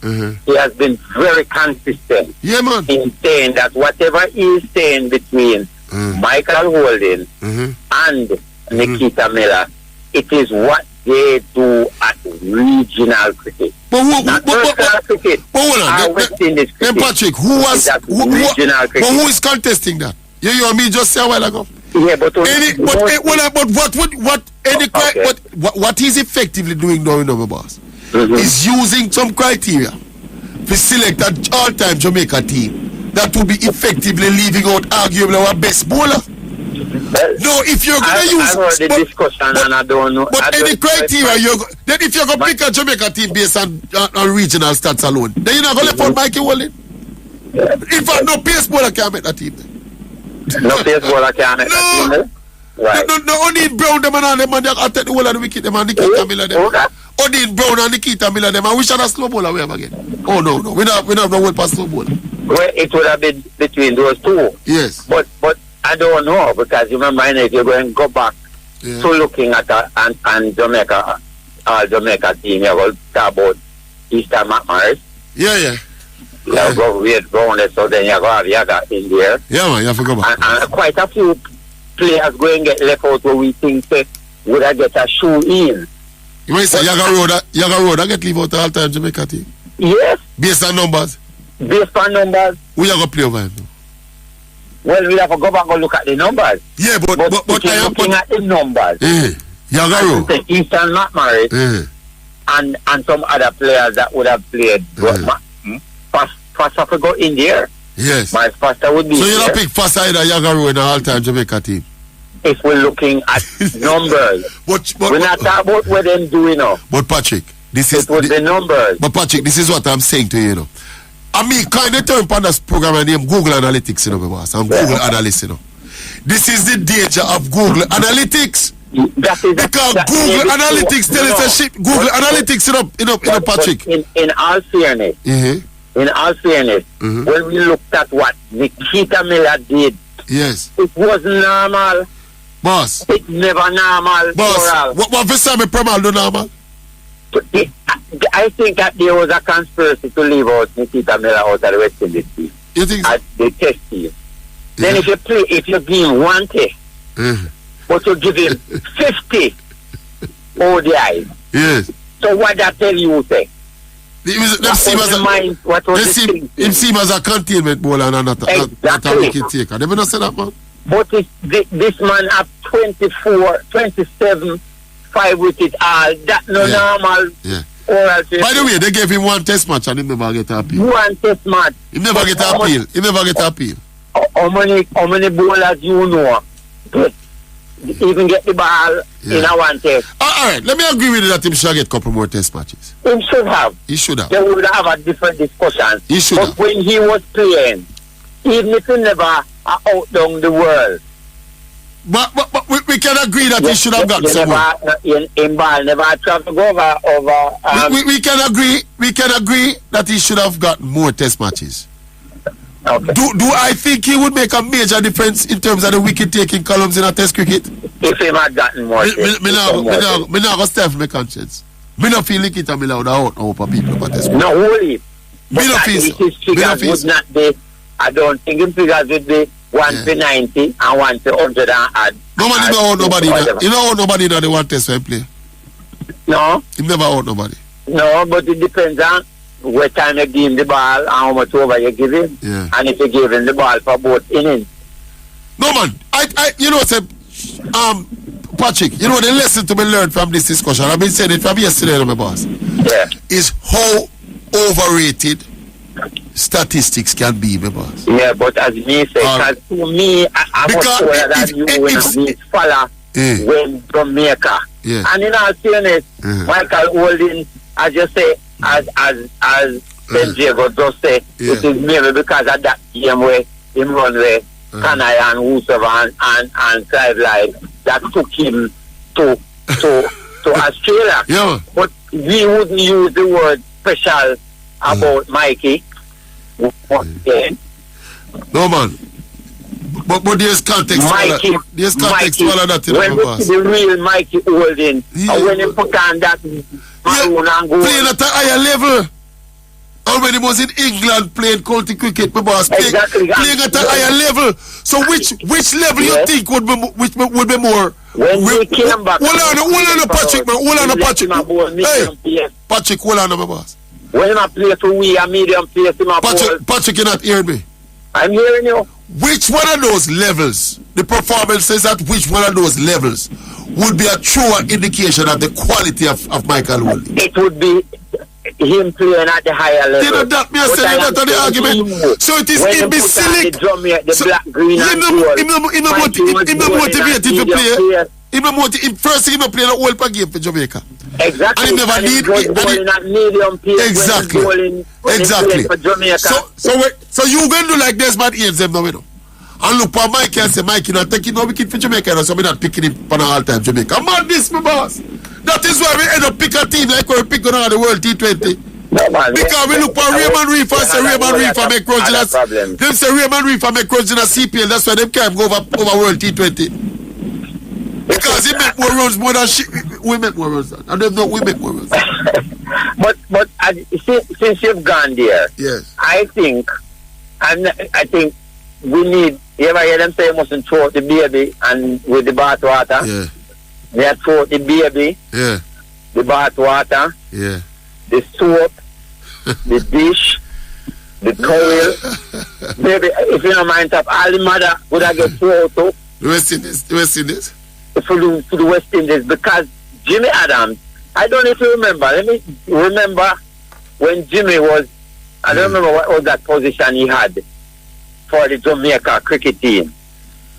he has been very consistent. Yeah, man. In saying that whatever he is saying between Michael Holding and Nikita Miller, it is what they do at regional cricket. But cricket. West Indies cricket. Then Patrick, who is contesting that? You and me just say a while ago. Yeah, but what he's effectively doing now, my boss, is using some criteria to select an all-time Jamaica team that will be effectively leaving out arguably our best bowler. No, if you're going to use... I heard the discussion and I don't know... But any criteria, then if you're going to pick a Jamaica team based on regional stats alone, then you're not going to let out Mikey Wallen. In fact, no pace bowler can make that team. No pace bowler can make that team. Right. No, only Brown them and all them, and I'll take the whole of the wicket them and Nikita Miller them. Only Brown and Nikita Miller them, and we should have slow bowler we have again. Oh, no. We don't have no way past slow bowler. Well, it would have been between those two. Yes. But I don't know, because you remember if you're going to go back to looking at and Jamaica team, you will talk about Eastern McMorris. Yeah. You go weird Brown, so then you go have Yaga in there. Yeah, man, you have to go back. And quite a few players going to get left out where we think would I get a shoe in. You might say Yaga Road, I get leave out all time Jamaica team. Yes. Based on numbers. Who you going to play over him? Well, we have to go back and look at the numbers. Yeah, but I am looking at the numbers. Yaga Road. Eastern McMorris and some other players that would have played. Faster to go in there. Yes. My faster would be. So you don't pick faster either Yaga Road in the all-time Jamaica team? If we're looking at numbers. We're not talking about what them do, But Patrick, this is the numbers. But Patrick, this is what I'm saying to you, I mean, kind of turn upon this program named Google Analytics, my boss. I'm Google Analyst, This is the danger of Google Analytics. Because Google Analytics tells us shit. Google Analytics, Patrick. In all fairness, when we looked at what Nikita Miller did, yes, it was normal. Boss. It's never normal. Boss, what for Sammy Premal do normal? I think that there was a conspiracy to leave out Nikita Miller out of the West Indies team. You think so? At the test team. Then if you give him 1 test, but you give him 50 ODIs. Yes. So what that tell you, say? Him seem as a containment bowler and not a wicket taker. They will not say that, man. But this man have 24, 27, 5 wickets all. That no normal. Yeah. oral treatment. By the way, they gave him one test match and he never get an appeal. One test match. He never get an appeal. He never get an appeal. How many bowlers you know even get the ball in a one test? All right, let me agree with you that he should get a couple more test matches. He should have. He should have. They would have a different discussion. He should but have. when he was playing, even if he never outdone the world. But we can agree that he should have got some more. In ball never traveled over. We can agree that he should have got more test matches. Okay. Do I think he would make a major difference in terms of the wicket taking columns in a test cricket? If he had gotten more. Me not go step my conscience. Me not feel like it and me loud out over people about test cricket. No, only. Me not feel so. His figures would not be. I don't think his figures would be 1 to 90 and 1 to 100 and add. Nobody never out nobody. You know nobody that they want test when play. No. He never out nobody. No, but it depends on what time you give him the ball and how much over you give him. Yeah. And if you give him the ball for both innings. No man, I you know say Patrick, you know the lesson to be learned from this discussion, I've been saying it from yesterday, my boss. Yeah. Is how overrated statistics can be, my boss. Yeah, but as me say, because to me, I was sure that you when this fella went Jamaica. Yeah. And in all fairness, Michael Holding, as you say, as Geego just say, it is maybe because of that game where him run where Kanai and whosoever and Clive Live that took him to Australia. Yeah. But we wouldn't use the word special about Mikey. No man. But there's context. Mikey, there's context Mikey, to all of that. When you see the real Mikey Holding, and when you put on that maroon and gold. Playing at a higher level. And when he was in England playing county cricket, my boss, playing at a higher level. So which level you think would be more? When we came back. Hold on, Patrick, man. Hold on, Patrick. Hey, Patrick, hold on, my boss. When I play for we, a medium place in my ball. Patrick, you're not hearing me. I'm hearing you. Which one of those levels, the performances at which one of those levels would be a truer indication of the quality of Michael Holding? It would be him playing at the higher level. You know that me saying that on the argument. So it is imbecilic. The black, green and gold. Him motivated to play. First thing he play the whole per game for Jamaica. Exactly. And he never need medium pace. Exactly. For Jamaica. So you going to do like Desmond Haynes them now, you know. And look for Mikey and say, Mikey, not taking no wicket for Jamaica, so we're not picking him for all time Jamaica. I'm on this, my boss. That is why we end up picking a team like we pick on the World T20. No, man, because we look for Raymond Reef and say Raymond Reef and make runs in a... Them say Raymond Reef and make runs in a CPL, that's why them can't go over World T20. Because he make more runs more than we make more runs than. And them know we make more runs. But since you've gone there, yes, I think we need. You ever hear them say you mustn't throw out the baby and with the bath water? Yeah. They have throw out the baby. Yeah. The bath water. Yeah. The soap. The dish. The towel. Baby, if you don't mind, all the mother would have get thrown out too. The West Indies. For the West Indies, because Jimmy Adams, I don't know if you remember. Let me remember when Jimmy was. I don't remember what was that position he had for the Jamaica cricket team,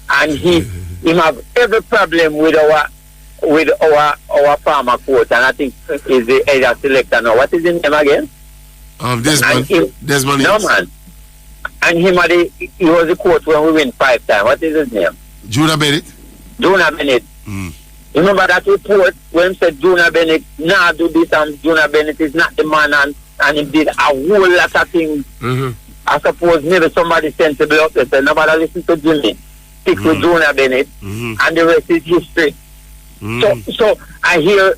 and he have every problem with our farmer coach, and I think is the either selector now. What is his name again? Desmond. No man. And he was the coach when we win 5 times. What is his name? Jonah Bennett. Remember that report when he said Jonah Bennett do this and Jonah Bennett is not the man and he did a whole lot of things. I suppose maybe somebody sensible up there said nobody listen to Jimmy. Stick with Jonah Bennett and the rest is history. So I hear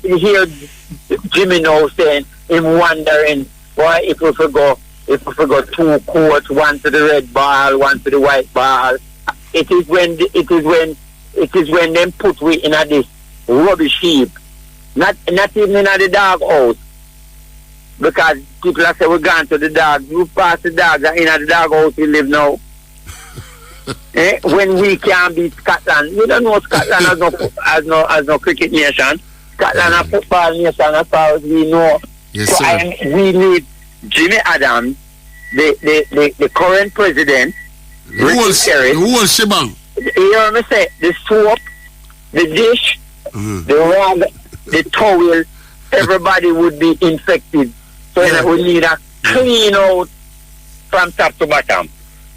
Jimmy now saying him wondering why if we forgot 2 courts, 1 to the red ball, 1 to the white ball. It is when them put we in this rubbish heap. Not even in the dog house. Because people say we're going to the dog. You pass the dogs and in the dog house we live now. When we can't beat Scotland. We don't know Scotland as no cricket nation. Scotland a football nation as far as we know. Yes, so sir. we need Jimmy Adams, the current president, The whole shebang. You hear me say, the soap, the dish, the rag, the towel, everybody would be infected. So we need a clean out from top to bottom.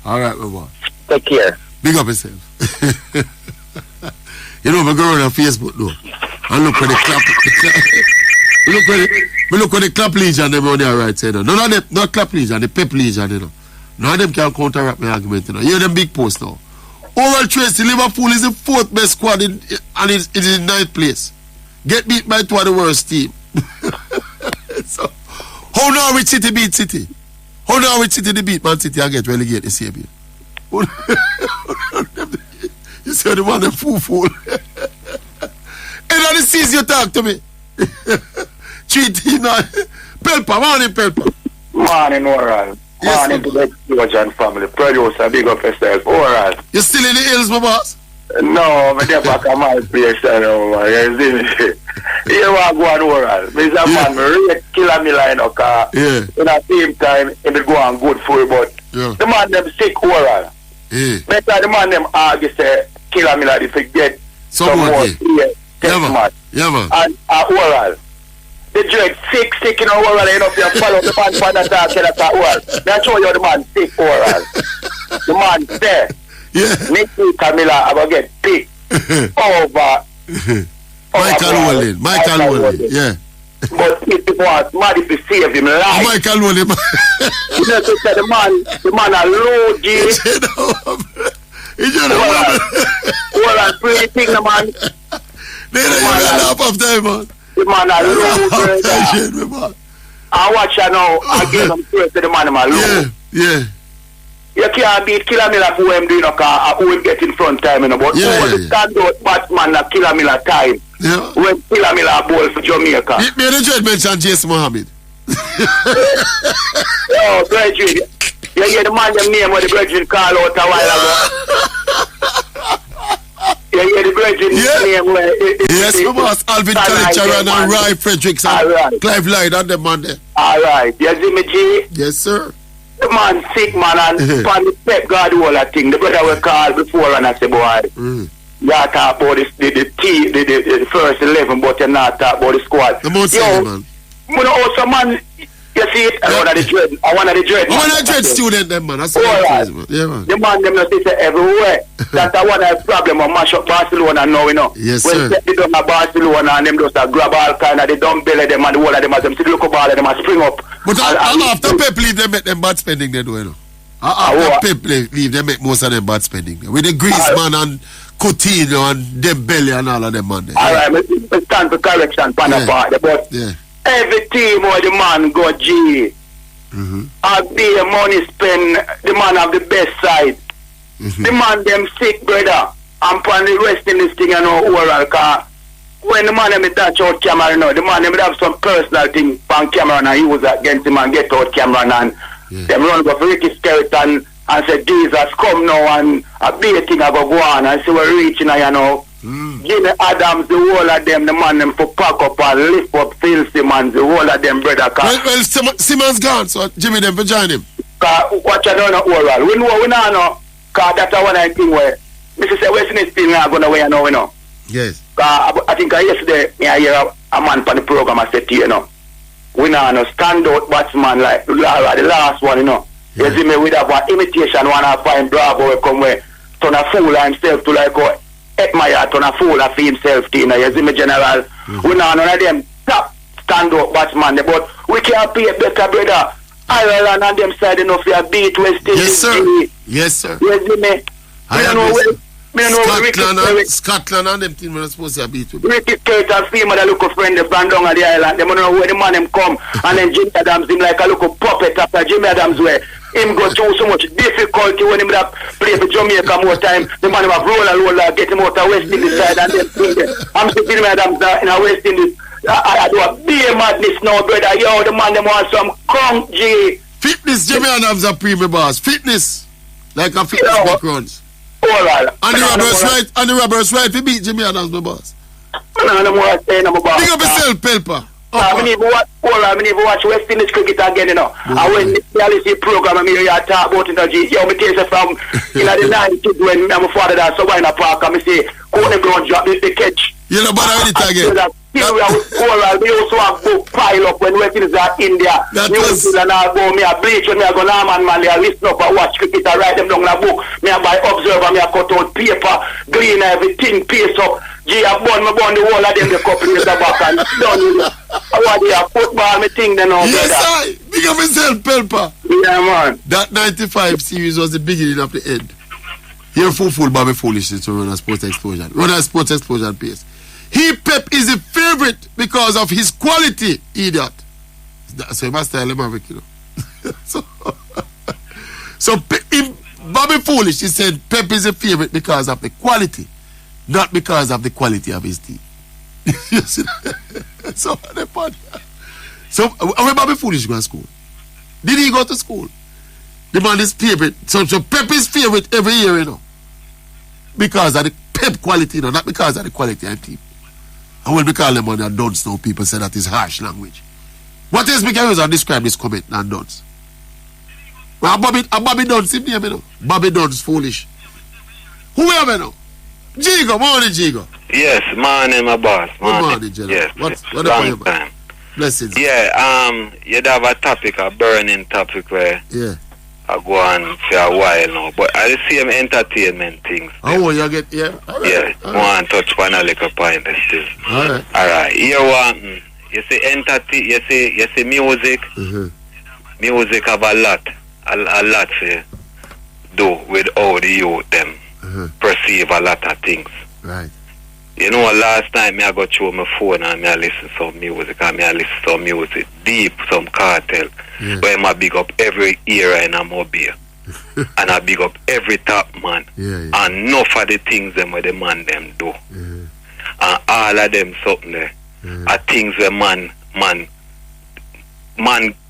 All right, my boy. Take care. Big up yourself. You know, we go on Facebook though. And look at the clap. Look at the clap legion them on there right side. None of them, not clap legion, the pep legion, you know. None of them can counteract my argument, you know. You hear them big posts now. Overall, Tracey, Liverpool is the 4th best squad and it is in 9th place. Get beat by two of the worst team. So, how Norwich City beat City? How Norwich City they beat Man City and get relegated this year? You say the man a fool. And on the season you talk to me. Treaty now. Pelpa, morning Pelpa. Morning, oral. Yes, Morning to the Georgian family. Producer, big up yourself. Oral. You still in the hills, my boss? No, I'm back at my place. You see me? Here I go on oral. Mr. Man, really kill me line of car. Yeah. In the same time, it go on good for you, but the man them sick oral. Yeah. Better the man them argue say kill me like if you get some more test match. Yeah, man. And oral. The dread sick in oral, you know, if you follow the man for that talk oral. That's show you the man sick oral. The man there. Yeah. Nicky Camilla, I will get picked over Michael Walden. Yeah. But if it was mad if you save him life. Michael Walden. You know, to say the man a low G. You know, well, I'm pretty thing, the man. They don't even laugh of time, man. The man a low G. I watch you now, I give them praise to the man, I'm a low. Yeah. You can't beat Killer Miller for him doing a car, who will get in front time, you know, but who will stand out Batman at Killer Miller time when Killer Miller ball for Jamaica. Me the judge mentioned Jason Mohammed. Oh, Bridget. You hear the man them name where the Bridget call out a while ago. You hear the Bridget name where yes, my boss, Alvin Kalicharan and Roy Fredericks and Clive Lloyd and them man there. Alright, you see me, G? Yes, sir. The man sick, man, and on the Pep Guardiola thing, the brother will call before and I say, boy, you talk about the first 11, but you not talk about the squad. The most man. You know, also, man, you see it, I want to the dread student, them, man. That's crazy, man. Yeah, man. The man, them, they say everywhere. That's one of the problem of mash up Barcelona now, you know. Yes, when sir. they don't have Barcelona and them just grab all kind of, they don't belly them and the whole of them as them see the local ball and them and spring up. But after Pep leave, they make them bad spending, they do, you know. After Pep leave, they make most of them bad spending. With the Griezmann and Coutinho and Dembele and all of them, man. Alright, we stand for correction, part, but every team where the man go G, and be money spend, the man have the best side. The man them sick, brother, and pan the rest in this thing, you know, oral car. When the man them touch out camera, you know, the man them have some personal thing on camera and he was against him and get out camera and them run go for Ricky Skeleton and say, Jesus, come now and a big thing I go on and see we're reaching, you know. Jimmy Adams, the whole of them, the man them for pack up and lift up Phil Simmons, the whole of them, brother. Well, Simmons gone, so Jimmy them for join him. What you don't know, oral. We know, because that's one of the things where Mr. Say, Western is still not going away, you know. Yes. I think yesterday, I hear a man on the program, I said to you know, we know, stand out batsman like the last one, you know. You see me with that imitation, one I find Bravo will come where turn a fool himself to like go admire, turn a fool of himself to, you know. You see me, General. We know none of them top stand out batsman, but we can't pay better, brother. Ireland and them side enough for a beat West Indies. Yes, sir. Yes, sir. You see me? Scotland and them team were supposed to beat with. Ricky Kate and female that look a friend of Van Dong at the island. They don't know where the man them come and then Jimmy Adams him like a little puppet after Jimmy Adams where him go through so much difficulty when him that play for Jamaica more time. The man have roller get him out of West Indies side and then I'm still Jimmy Adams in a West Indies. I do a beer madness now, brother. Yo, the man them want some conk G. Fitness, Jimmy Adams a premium boss. Fitness. Like a fitness backgrounds. Right. And the Roberts right to beat Jimmy Adams, my boss. Big up yourself, Pelpa. I never watch West Indies cricket again, you know. Mm-hmm. And when the reality program, I mean, you talk about it, me take it from, in the 90s when my father that so in a park, and me say, go on the ground, drop the catch. You know, but I again. We also have book pile up when West Indies are India. New Zealand, I go, me a bleach, when me a go Norman Manley, I listen up and watch cricket, I write them down in a book. Me a buy Observer, me a cut out paper, green, everything, paste up. Gee, I born the whole of them, the couple years back, and done. I want to football, me thing, then all. Yes, I. Big up yourself, Pelpa. Yeah, man. That 95 series was the beginning of the end. You're full Bobby Foolishness to run a Sports Explosion. Run a Sports Explosion pace. Pep is a favorite because of his quality, idiot. So he must tell him, you know. so Bobby Foolish, he said Pep is a favorite because of the quality, not because of the quality of his team. You see that? So when Bobby Foolish go to school? Did he go to school? The man is favorite. So Pep is favorite every year, you know. Because of the Pep quality, you know, not because of the quality of the team. And when we call them on their dunce now, people say that is harsh language. What else we can use to describe this comment and dunce? Well, Bobby Dunce, him name, you know. Bobby Dunce, foolish. Who are we now? Geego, morning, Geego. Yes, morning, my boss. Good morning, General. Yes, what long time. Blessings. Yeah, you'd have a topic, a burning topic where I go on for a while now. But I see them entertainment things. Oh, you get, yeah? All right. Yeah, want to touch on a little point still. All right. All right. Here one, you see music. Mm-hmm. Music have a lot to do with how the youth them perceive a lot of things. Right. You know, last time I got through my phone and I listen some music and I listen some music deep, some cartel, where I big up every era in a mobile. And I big up every top man. And enough of the things them where the man them do. And all of them something there are things where man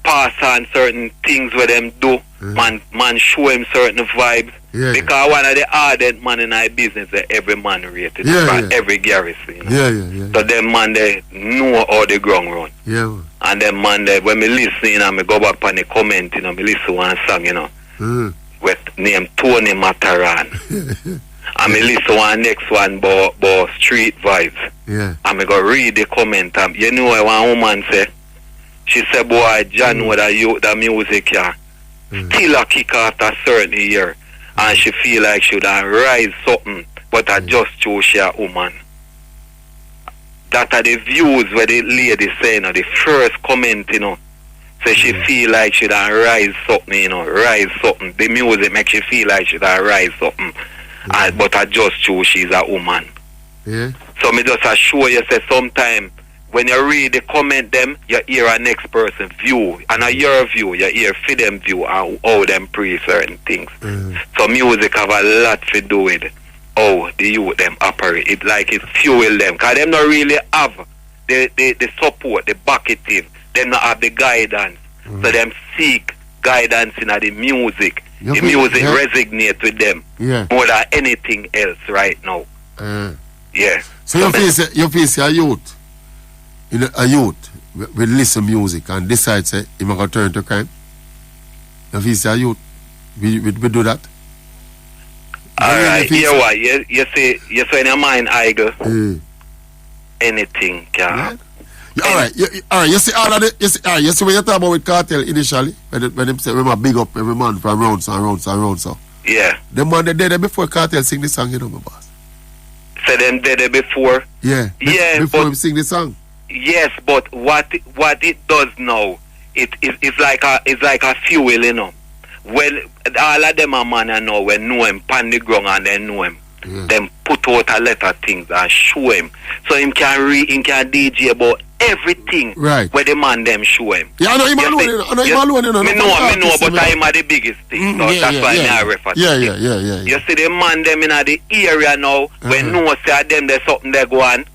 pass on certain things where them do. Man show him certain vibes. Because one of the ardent man in our business that every man rated every garrison. You know? So them man they know how the ground run. And them man they when me listen, you know, me go back on the comment, you know, me listen one song, you know, with name Tony Mataran. And me listen one next one about street vibes. And me go read the comment. You know what one woman say? She said, boy, John know the music still a kick after a certain year. And she feel like she would rise something, but I just chose she a woman. That are the views where the lady saying, the first comment, you know. So she feel like she would rise something, you know, rise something. The music makes she feel like she would rise something. But I just chose she's a woman. So me just assure you, say sometime when you read the comment them, you hear a next person view. And a your view, you hear for them view and how them pre certain things. So music have a lot to do with how the youth them operate. It like it fuel them. Because them not really have the support, the backative. Them not have the guidance. So them seek guidance in the music. The music resonate with them more than anything else right now. So you face a youth. A youth will listen music and decide say if I'm gonna turn to crime. If he's a youth, we do that. Alright, you what? You say in your mind idle. Anything can. Alright, you see all of the you see when you talk about with cartel initially, when them say we must big up every man from rounds and rounds and rounds so. Yeah. Them man they dead before cartel sing the song, you know, my boss. So them dead before? Before him sing the song. Yes, but what it does now, it's like a fuel, you know. Well, all of them are man I know when know him pan the ground and they know him. Them put out a lot of things and show him. So him can DJ about everything where the man them show him. Yeah, I know him alone, you know. Me know, but I'm the biggest thing. So that's why I refer to it. You see the man them in the area now, when no say them there's something they go on.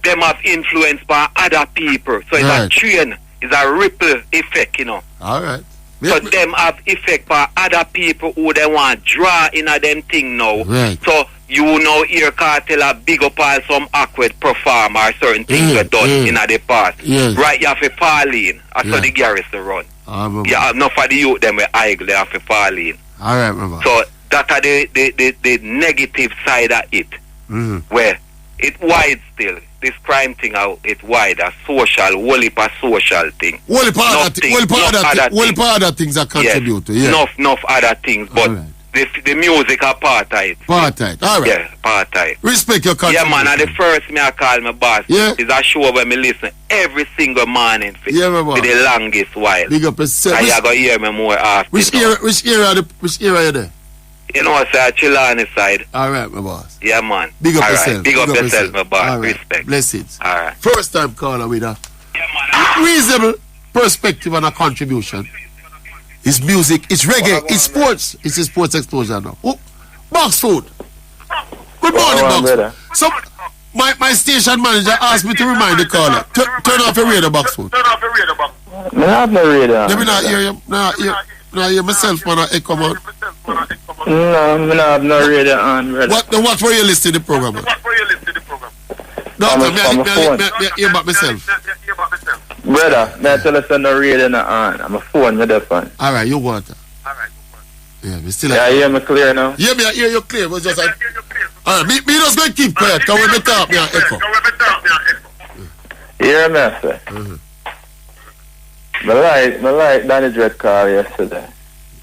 Them have influence by other people. So it's a train, it's a ripple effect, you know. Alright. So them have effect by other people who they want draw in a them thing now. So you know hear cartel a big up all some awkward perform or certain things were done in the past. Right, you have to fall in. That's how the garrison run. Yeah, enough for the youth them were idle, they have to fall in. Alright, remember. So that are the negative side of it. Where it wide still. This crime thing out it wide a social, whole heap a social thing. Whole heap other things that contribute to enough other things, but the music are part of it. Part of it, alright. Yeah, part of it. Respect your contribution. Yeah, man, and the first me I call my boss is a show where me listen every single morning for the longest while. Big up yourself. And you go hear me more often. Which area you there? You know, I say Chilani side. Alright, my boss. Yeah, man. Big up yourself. Big up yourself, my boss. All right. Respect. Blessings. Alright. First time caller with a reasonable perspective and a contribution. It's music, it's reggae, it's sports. It's a sports explosion now. Oh, Box Food. Good morning, Box Food. So, my station manager asked me to remind the caller. Turn off your radio, Box Food. I have no radio. Let me not hear you. Now hear myself when I echo, man. No, I have no radio on, brother. What were you listening to the program, man? No, I hear about myself. Brother, may I tell us no radio on? I'm a phone with the phone. Alright, you want it. Yeah, me still. Yeah, you hear me clear now? Yeah, me I hear you clear. But just alright, me just going to keep quiet. Because when me talk, me I echo. You hear me, sir? I like Danny Dread call yesterday.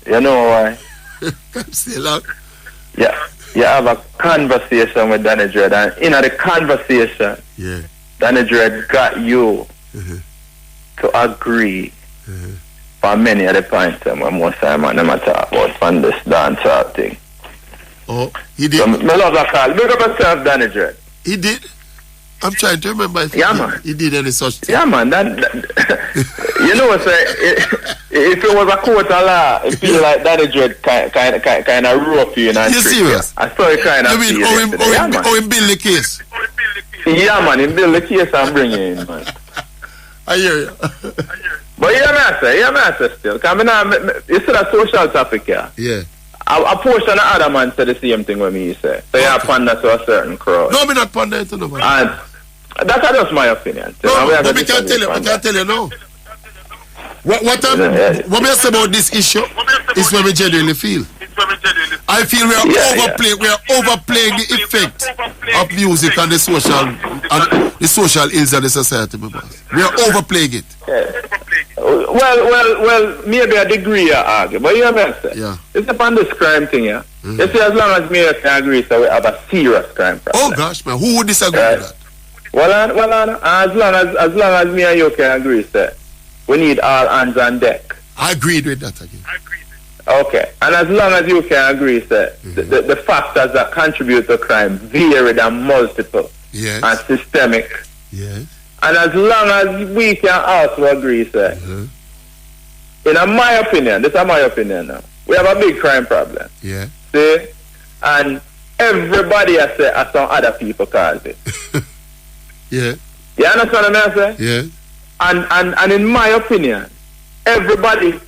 You know why? Still out. Yeah, you have a conversation with Danny Dread, and in the conversation, Danny Dread got you to agree for many of the points when most time I never talk about on this dancehall thing. Oh, he did. So, I love that call. Big up yourself, Danny Dread. He did. I'm trying to remember if man. He did any such thing. Yeah, man. That you know what I'm saying? If it was a court of law, it feel like Danny Dread kind of rough you and you serious? I saw it kind of. You mean how him build the case? Yeah, man. Him build the case and bring it in, man. I hear you. But yeah, say still. Because you see that social topic here. Yeah. A portion of other man say the same thing when me say. So you pander to a certain crowd. No, me not pander to nobody. And that's just my opinion. No, but we can't tell you now. What me say about this issue is what we genuinely feel. I feel we are overplaying the effect of music and the social ills of the society, my boss. We are overplaying it. Well, maybe a degree of argument, but you understand? Yeah. It's upon this crime thing, yeah. You see, as long as me can agree, so we have a serious crime problem. Oh gosh, man, who would disagree with that? Well, as long as me and you can agree, sir, we need all hands on deck. I agreed with that again. Okay, and as long as you can agree, sir, the factors that contribute to crime varied and multiple and systemic. Yes. And as long as we can also agree, sir, in my opinion, this is my opinion now, we have a big crime problem. Yeah. See? And everybody has said some other people cause it. Yeah. You understand what I'm saying? Yeah. And in my opinion, everybody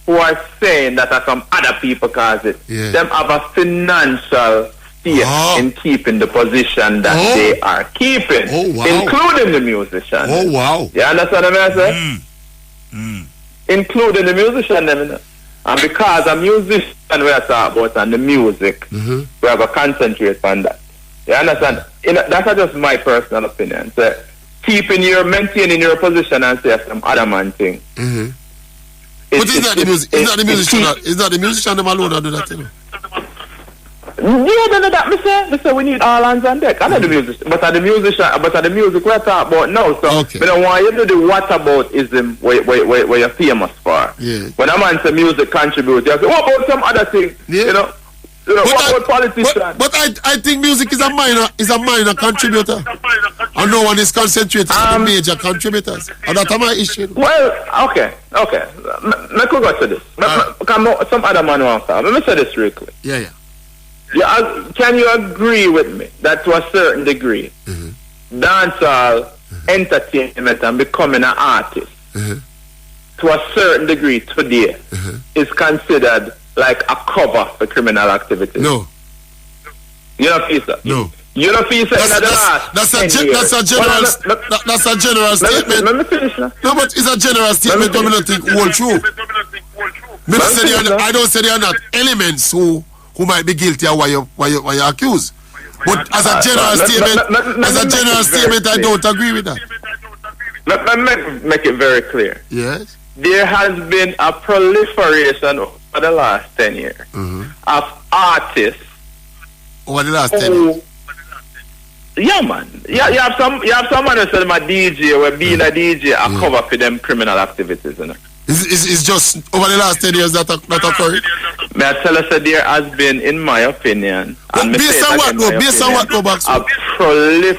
who are saying that some other people cause it, them have a financial stake in keeping the position that they are keeping, including the musician. Oh, wow. You understand what I'm saying? Including the musician, them. And because a musician we are talking about and the music, we have to concentrate on that. You understand? That's not just my personal opinion. So, maintaining your position and say some other man thing. But it's not the musician them alone that do that, you know? Yeah, that me say we need all hands on deck. I know the musician, but the music we're talking about now. So I don't want you to do the whataboutism where you're famous for. Yeah. When a man say music contributes, you say, what about some other thing? Yeah. You know what about politicians? But I think music is a minor contributor. And no one is concentrating on the major contributors. And that's my issue. Well, okay. Let me go to this. Some other man wants to. Let me say this real quick. Yeah. Can you agree with me that to a certain degree, dancehall, entertainment, and becoming an artist, to a certain degree today, is considered like a cover for criminal activity? No. You don't feel so? No. You don't feel so in the last that's a general statement. Let me finish now. No, but it's a general statement. I don't think all true. I don't say there are not elements who might be guilty of why you accused. But as a general statement, I don't agree with that. Let me make it very clear. Yes. There has been a proliferation over the last 10 years of artists. Over the last 10 years? Yeah, man. You have some man who said my DJ, where being a DJ, I cover for them criminal activities, you know. It's just over the last 10 years that occurred? May I tell us that there has been, in my opinion, based on what though? Based on what though, Baxwood?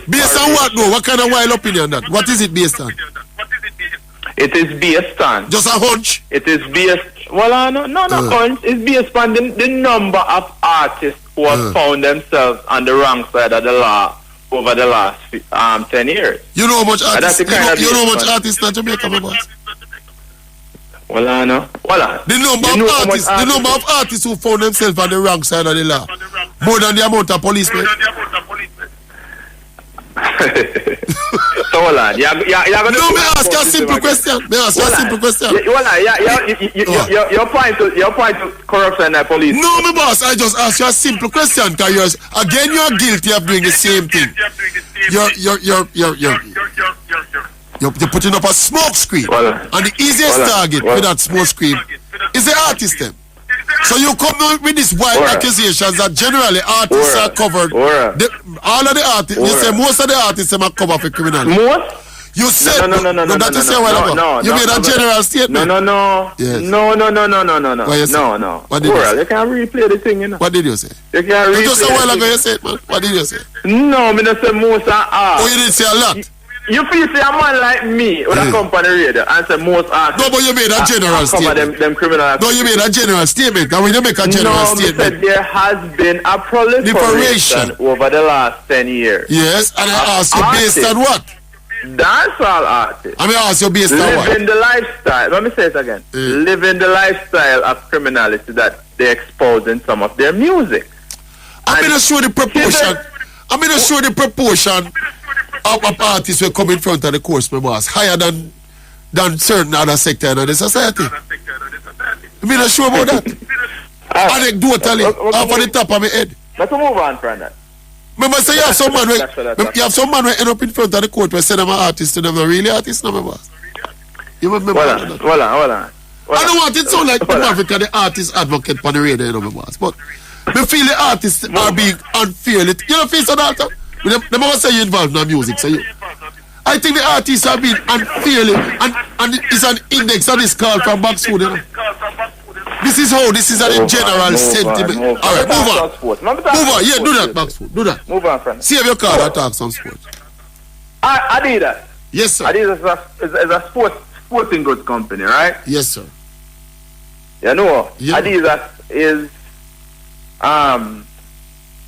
Based on what though? What kind of wild opinion that? What is it based on? It is based on. Just a hunch? It is based. Well, no, hunch. It's based on the number of artists who have found themselves on the wrong side of the law over the last 10 years. You know how much artists? You know how much artists in Jamaica, my boss? Well, I know. The number of artists who found themselves on the wrong side of the law, more than the amount of policemen. So hold on. May I ask you a simple question. Your point to corruption and police. No, my boss. I just ask you a simple question because you're guilty of doing the same thing. You're putting up a smoke screen, and the easiest target for that smoke screen is the artist them. So you come with these wild accusations that generally artists are covered. All of the artists, you say most of the artists are covered for criminality. Most? You said no. That is a while ago. You made a general statement. No. Yes. No. What did you say? You can't replay the thing, you know. What did you say? You can't replay. Just a while ago you said, man. What did you say? No, me not say most are. Oh, you didn't say a lot. You feel say a man like me with a company radio and say most artists. No, but you made a general statement. Them criminal. No, you made a general statement. And when you make a general statement, said there has been a proliferation over the last 10 years. Yes, and I asked you based on what? Dancehall artists. I mean, I asked you based on what? Living the lifestyle. Let me say it again. Living the lifestyle of criminality that they expose in some of their music. I'm going to show the proportion. Of artists will come in front of the course, my boss, higher than certain other sectors of the society. I mean, I'm sure about that. Anecdotally, off of the top of my head. Let's move on from that. Remember, say you have some man who end up in front of the court where say them are artists to them, not really artists, no, my boss. You remember that? Hold on. I don't want it to sound like Africa, the artist advocate on the radio, you know, my boss. But I feel the artists are being unfair. You don't feel so that? They must say you're involved in the music, so I think the artists are being unfairly, and it's an index that is called from Baxwood, you know. This is a general sentiment. Alright, move on. Yeah, do that, Baxwood. Do that. Mve on, friend. Save your card and talk some sports. Adidas. Yes, sir. Adidas is a sporting goods company, right? Yes, sir. You know, Adidas is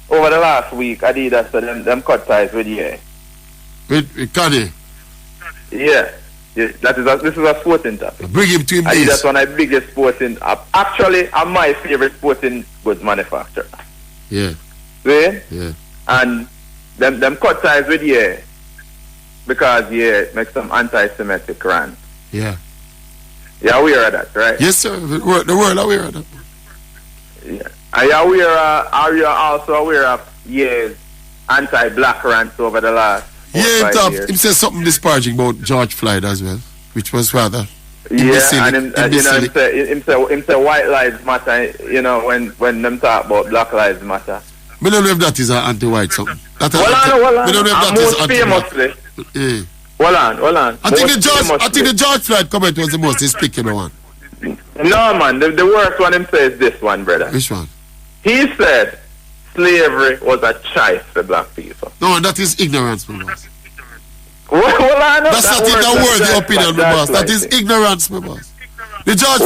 over the last week, Adidas them cut ties with you. With Kanye? Yeah. This is a sporting topic. Bring him to him. Adidas one of the biggest sporting. Actually, I'm my favorite sporting goods manufacturer. Yeah. See? Yeah. And them cut ties with you because make some anti-Semitic rant. Yeah. You're aware of that, right? Yes, sir. The world aware of that. Yeah. Are you also aware of anti-black rants over the last 4 or 5 years? He said something disparaging about George Floyd as well, which was rather and him say white lives matter, you know, when them talk about black lives matter. I don't know if that is an anti-white something. I don't know if that is anti-white. Hold on. I think the George Floyd comment was the most despicable one. No, man, the worst one him says this one, brother. Which one? He said slavery was a choice for black people. No, that is ignorance, my boss. That's not even a worthy opinion, my boss. That is ignorance, my boss. The George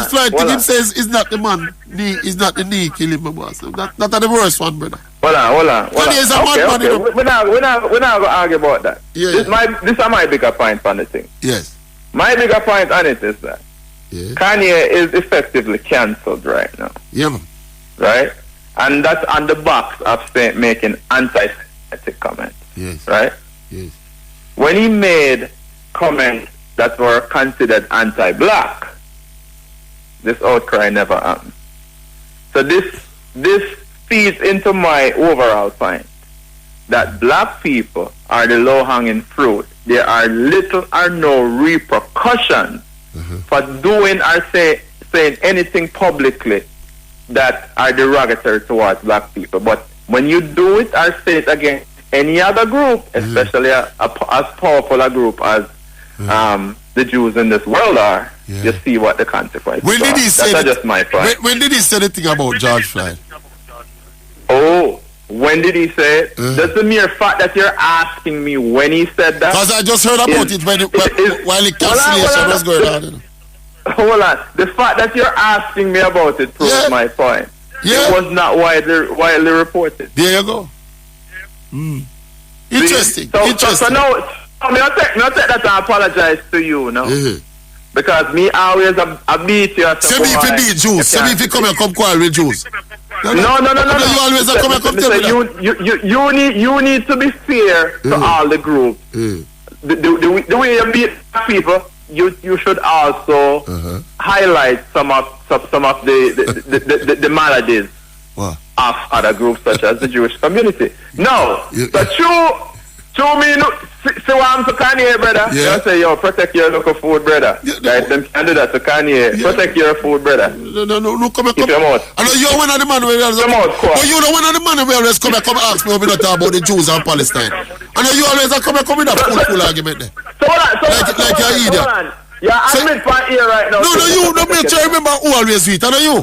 Floyd thing him says is not the man, is not the knee killing, my boss. That are the worst one, brother. Hold on. Is a okay. We're not going to argue about that. Yeah, this is my bigger point on the thing. Yes. My bigger point on it is that Kanye is effectively cancelled right now. Yeah, man. Right? And that's on the box of making anti-Semitic comments. Yes. Right? Yes. When he made comments that were considered anti-black, this outcry never happened. So this feeds into my overall point that black people are the low-hanging fruit. There are little or no repercussions for doing or saying anything publicly that are derogatory towards black people. But when you do it or say it against any other group, especially as powerful a group as the Jews in this world are, you see what the consequences when did he say That's just my point. When did he say the thing about George Floyd? Oh, when did he say it? That's the mere fact that you're asking me when he said that. Because I just heard about it while the cancellation was going on. You know? Hold on. The fact that you're asking me about it proves my point. Yeah. It was not widely reported. There you go. Interesting. Interesting. So now, I'll take that and apologize to you, no? Because me always I beat you. Send me if you beat Jews. Send me if you come and come quarrel with Jews. No. You always come and come tell me you need to be fair to all the groups. The way you beat people, you should also highlight some of the maladies of other groups such as the Jewish community. No, so me see what I'm to Kanye, brother. You say, yo, protect your local food, brother. Right? Them can do that to Kanye. Protect your food, brother. No, come Keep your mouth. I know you're one of the man who always but you know one of the man who always come ask me when we not talk about the Jews and Palestine. I know you always come with a full argument there. Like you're idiot. Yeah, I'm in my ear right now. No, you don't make sure remember who always sweet. I know you.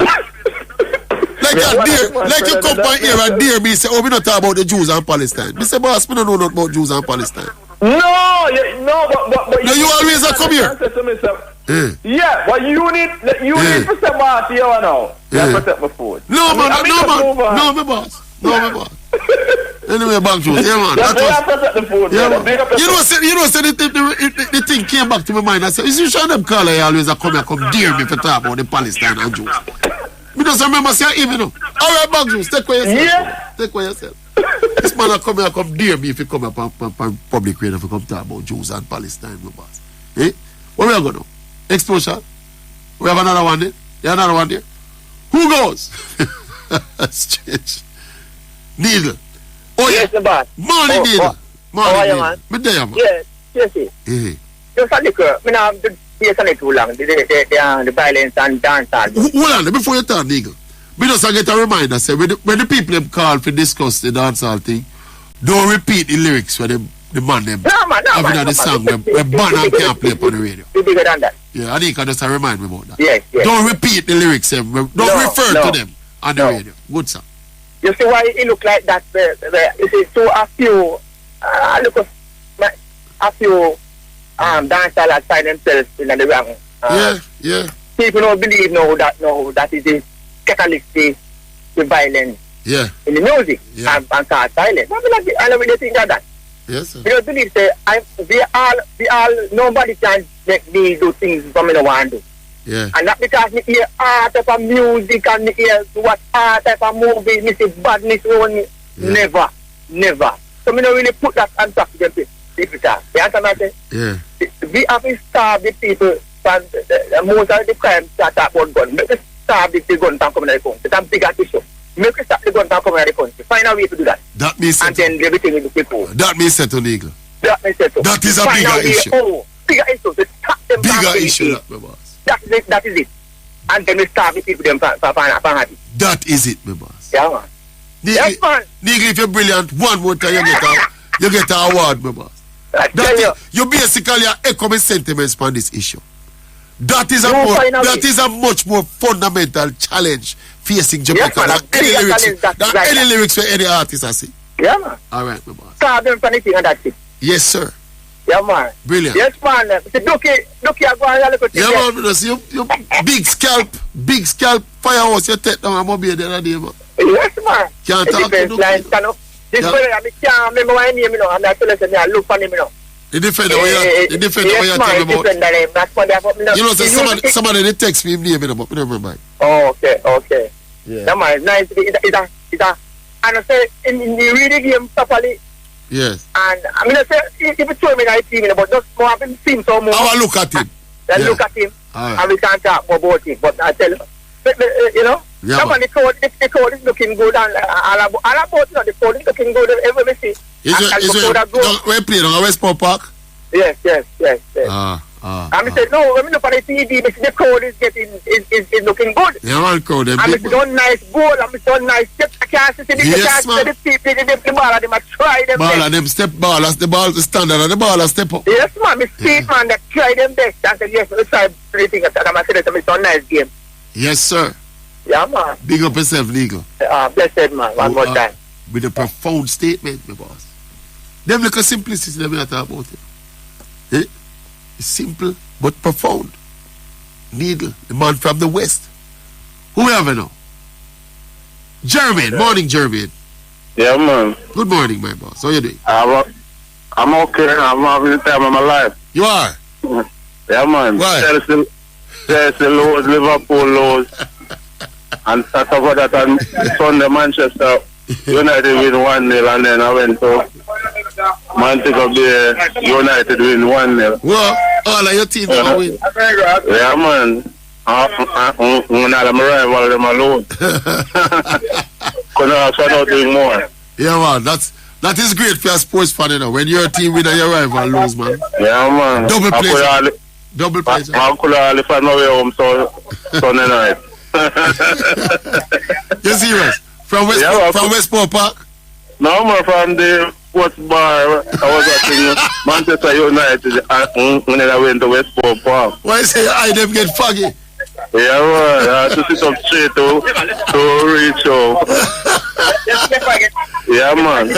Like you come by here and dare me say, oh, we not talk about the Jews and Palestine. Me say, boss, we don't know nothing about Jews and Palestine. But no, you always come here. Yeah, but you need to say, boss, you know. You protect my food. No, my boss. Anyway, back Jews, yeah, man. You know, the thing came back to my mind. I said, is you sure them call I always come dare me to talk about the Palestine and Jews? Me just remember say even know. All right, back Jews, take away yourself. Yeah. Take away yourself. This man come here, come dare me if you come up on public radio if you come talk about Jews and Palestine, my boss. Eh? What we are going to do? Exposure? We have another one there? Yeah, another one there? Who goes? Strange. Neegle. Oh, yes, the boss. Morning, Neegle. Morning, man. Me there, man. Yes, yes. Just a little. Me now, the too long. The violence and dance. Hold on, before you turn, Neegle. Me just get a reminder, say, when the people them call for discuss the dancehall thing, don't repeat the lyrics for them, the man them having the song when band can't play upon the radio. You bigger than that. Yeah, I think I just remind me about that. Yes. Don't repeat the lyrics, don't refer to them on the radio. Good sir. You see why it look like that? You see, so a few dancers find themselves in the wrong. Yeah. People don't believe that is the catalyst to violence in the music and start silence. I don't really think that. Yes, sir. Because believe we all nobody can make me do things from me no want to do. Yeah. And not because me hear art type of music and me hear what art type of movie, me see badness on me. Never. So me don't really put that on top of them people. You understand what I'm saying? Yeah. We have to starve the people from most of the crime that talk about gun. Make us starve the gun from coming out of the country. That's a bigger issue. Make us stop the gun from coming out of the country. Find a way to do that. That means and then everything will be cool. That means settle legal. That is a bigger issue. Bigger issue. To stop them bigger issue, my boss. That is it. And then we starve the people them from happy. That is it, my boss. Yeah, man. Yes, man. Neegle, if you're brilliant, one more time you get an award, my boss. You basically are echoing sentiments on this issue. That is a much more fundamental challenge facing Jamaica than any lyrics for any artist I see. Yeah, man. All right, my boss. Start them from anything and that's it. Yes, sir. Yeah, man. Brilliant. Yes, man. Look, I go and look at yeah, man. See, you big scalp firehouse you take down. I'm going to be there today, man. Yes, man. Can't talk to you. This brother, I can't remember my name, I'm not telling you, I look for him, The defender what you're talking about. You know, so somebody they text me name, but I don't remember. Oh, okay. Yeah, man, nice. It's And I say, in the read the game properly. Yes. And I mean, I say, if you show me that team, but just more having seen some more. I will look at him. Then look at him. Right. And we can't talk more about him. But I tell you, you know, the code is looking good. And all about the code is looking good. Every we see. We played on Westport Park? Yes. And we said, no, when we look at the TV, the crowd is getting, is looking good. Yeah, man, crowd. And it's done nice goal, and it's done nice step. I can't see the people, the ball, and they must try them ball, and them step ballers, the ball is standard, and the ball step up. Yes, man, the street man that try them best. And said, yes, let's try everything. And I said, it's a nice game. Yes, sir. Yeah, man. Big up yourself, Neegle. Blessed, man, one more time. With a profound statement, my boss. Them look a simplicity that we are talking about it. It's simple but profound. Neegle, the man from the West. Whoever know. Jermaine, morning, Jermaine. Yeah, man. Good morning, my boss. How you doing? I'm okay. I'm having the time of my life. You are? Yeah, man. Why? Chelsea lose, Liverpool lose. And that's about that on Sunday, Manchester United win 1-0, and then I went to Manchester Bay, United win 1-0. Well, all of your team will win. Yeah, man. I'm rival them alone. Couldn't ask for nothing more. Yeah, man. That is great for a sports fan, you know. When your team win and your rival lose, man. Yeah, man. Double pleasure. Double pleasure. I could only find my way home Sunday night. You serious? From Westport Park? No, man, from the sports bar. I was watching Manchester United when I went to Westport Park. Why you say I them get foggy? Yeah, man. I had to sit up straight to reach out. Yeah, man.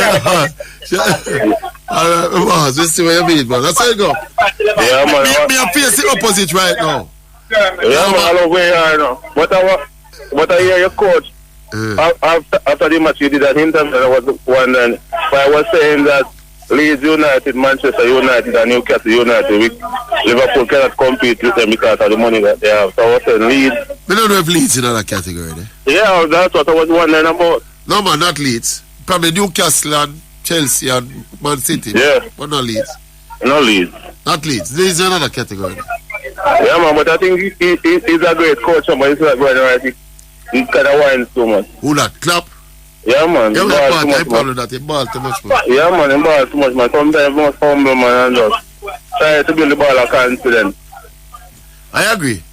Alright, boss, let's see what you mean, man. That's how you go. Yeah, man. Me and face the opposite right now. Yeah, man, I love where you are now. But I hear your coach. After the match, you did an interview. I was wondering. I was saying that Leeds United, Manchester United, and Newcastle United, Liverpool cannot compete with them because of the money that they have. So I was saying Leeds. We don't have Leeds in that category, eh? Yeah, that's what I was wondering about. No, man, not Leeds. Probably Newcastle and Chelsea and Man City. Yeah. But not Leeds. No Leeds. Not Leeds. Leeds is another category. Yeah, man, but I think he's a great coach, but he's not going right. He kind of whines too much. Who that? Clap? Yeah, man. Yeah, I follow that. He ball too much, man. Yeah, man, he ball too much, man. Sometimes he must humble, man, and just try to build the ball of confidence. I agree.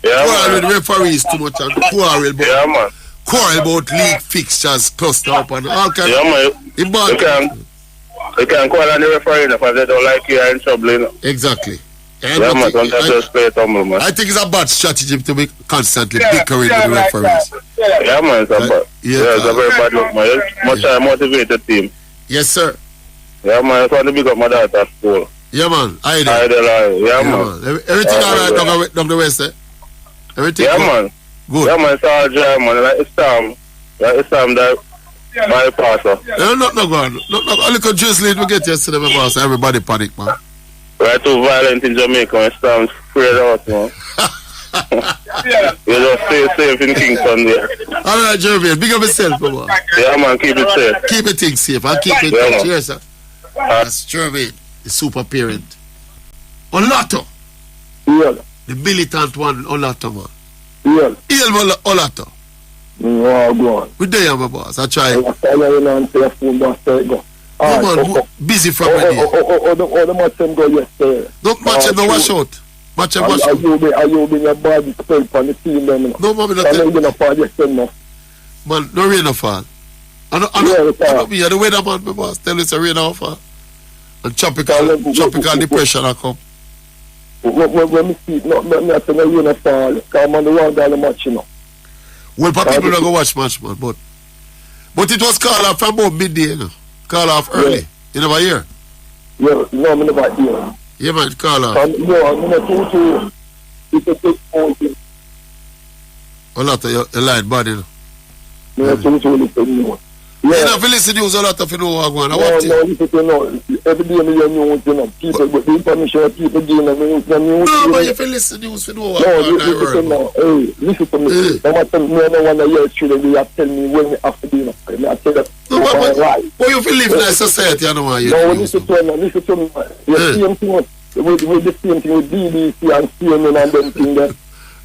Yeah, quarrel man. with the referees too much and quarrel about, yeah, man. Quarrel about league fixtures, cluster up and all kinds. Yeah, man. You can call on the referee if they don't like you, you're in trouble, you know. Exactly. Yeah, man, sometimes just play it humble, man. I think it's a bad strategy to be constantly bickering with the referees. Yeah, man, it's it's a very bad look, man. It's much a motivated team. Yes, sir. Yeah, man, I want to big up my daughter at school. Yeah, man. Yeah, man. Everything all right down the west, eh? Everything yeah, man. Good. Yeah, man, it's all dry, man. Like, it's time that my pastor. No, not going. A little drizzling we get yesterday, my boss. Everybody panic, man. We're too violent in Jamaica and storms spread out, man. You just stay safe in Kingston there. All right, Jermaine, big up yourself, man. Yeah, man, keep it safe. Keep it things safe and keep it in touch. Yes, sir. That's Jermaine, the super parent. Olatto. Yeah. The militant one, Olatto, man. Yeah. Olatto. Oh, go on. We there, my boss. I try. Oh, man, busy from the day. The match them go yesterday. Don't match them, no wash out. Match them, wash out. Are you being your body spelled on the team then? No, man, not tell. Man, no rain or fall. I don't be the weatherman, my boss. Tell us a rain or fall. And tropical depression will come. When we see, not me say no rain or fall. Because I'm on the wrong guy the match, you know. Well, people don't go watch match, man, but it was called off from about midday, you know. Call off early. Yeah. You never hear? Yeah, no, I never hear. Yeah, man, call off. Yeah, I'm going to it's a big point. Olatto, your line bad, you know. Yeah, to listen. You have to listen to news a lot of you know what going on. No, listen to no. Every day me hear news, you know. People, but the information people giving the news. No, but you have to listen to news to know what going on. Listen to me. Hey, listen to me. No matter me, no one a year through the way tell me when me have to be. I tell that. No, but you have to live in a society, you know what you no, listen to me. The same thing with the same thing with BBC and CNN and them thing there.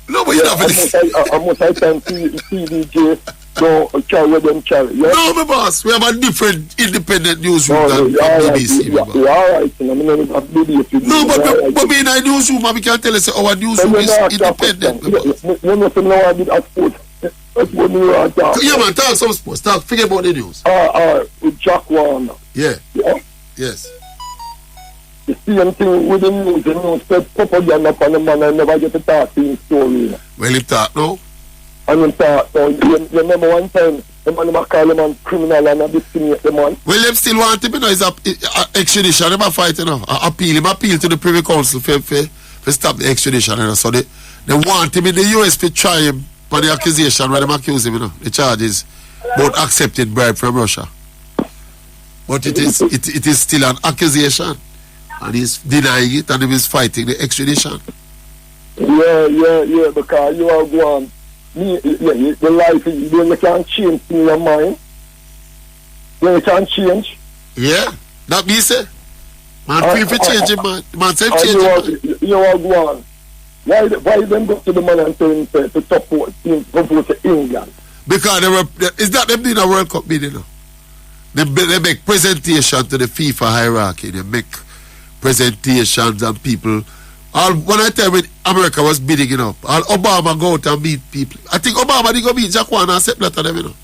No, but you have to how much I can see CDJ don't carry them carry. Yeah? No, my boss. We have a different independent newsroom than BBC. You're alright. I mean, no, but being a newsroom, we can tell us our newsroom is independent. You know, so now I did a sport. Yeah, man, talk some sports. Talk, forget about the news. With Jack Warner. Yeah. Yes. The same thing with the news. The news said propaganda upon the man and never get to talk to him story. Well, he talk now. And him talk. So, you remember one time, the man call him a criminal and a discriminate the man. Well, them still want him, you know, it's a extradition. They might fight, you know. Appeal to the Privy Council for stop the extradition, you know. So they want him in the US to try him for the accusation where they accuse him, you know. The charges about accepting bribe from Russia. But it is still an accusation. And he's denying it and he's fighting the extradition. Yeah, because you are going. The life is you can't change in your mind. You can't change. Yeah, that means it. Man, free for change it, man. Man, say change it. You are going. Why them go to the man and tell him to support to England? Because is that them doing a World Cup bid, you know? They make presentation to the FIFA hierarchy. They make presentations and people. When I tell you America was bidding it up, Obama go out and meet people. I think Obama did go meet Jack Warner and separate them, you know.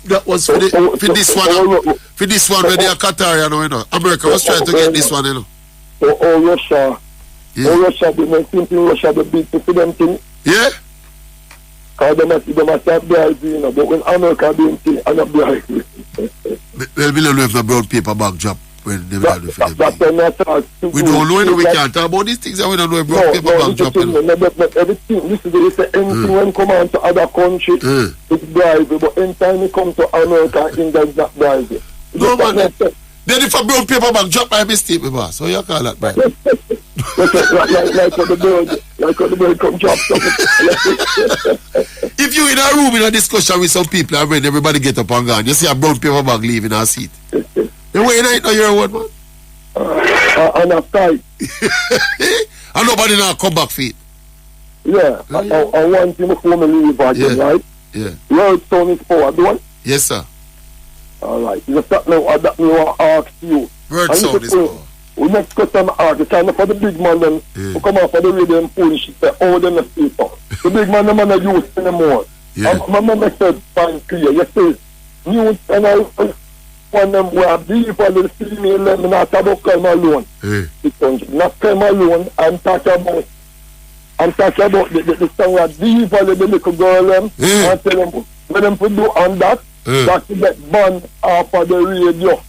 That was for this one where they are Qatar, you know. America was trying to get this one, you know. Russia. Yeah. Russia, they make something Russia the bid to them thing. Yeah. Because they must have bribes, you know. But when America doing things, I'm not bribes. Well, we don't know if the brown paper bag drop. When they will do for them. We don't know, we can't talk about these things that we don't know if brown paper bag drop. Everything, this is anything when come on to other countries, it's bribery. But anytime it comes to America, England is not bribery. No, man. Then if a brown paper bag drop by mistake, my boss, so you call that bribery? like what the bird come drop something. If you in a room in a discussion with some people and when everybody get up and gone, you see a brown paper bag leaving our seat. The way you know you're a word, man. And a fight. And nobody now come back for it. Yeah. I want him before me leave again, right? Yeah. World Sound is forward, don't? Yes, sir. Alright. Just that now that me want to ask you. World Sound is forward. We next question I ask, kind of for the big man then, who come out for the radio and foolish, say, oh, them the people. The big man, them are not used anymore. Yeah. My mama said, fine, clear. You say, news and I want them who are beautiful, the female, them not about crime alone. Not crime alone, I'm talking about the song where beautiful, the little girl, them, and tell them, when them put do on that, that to get banned off of the radio.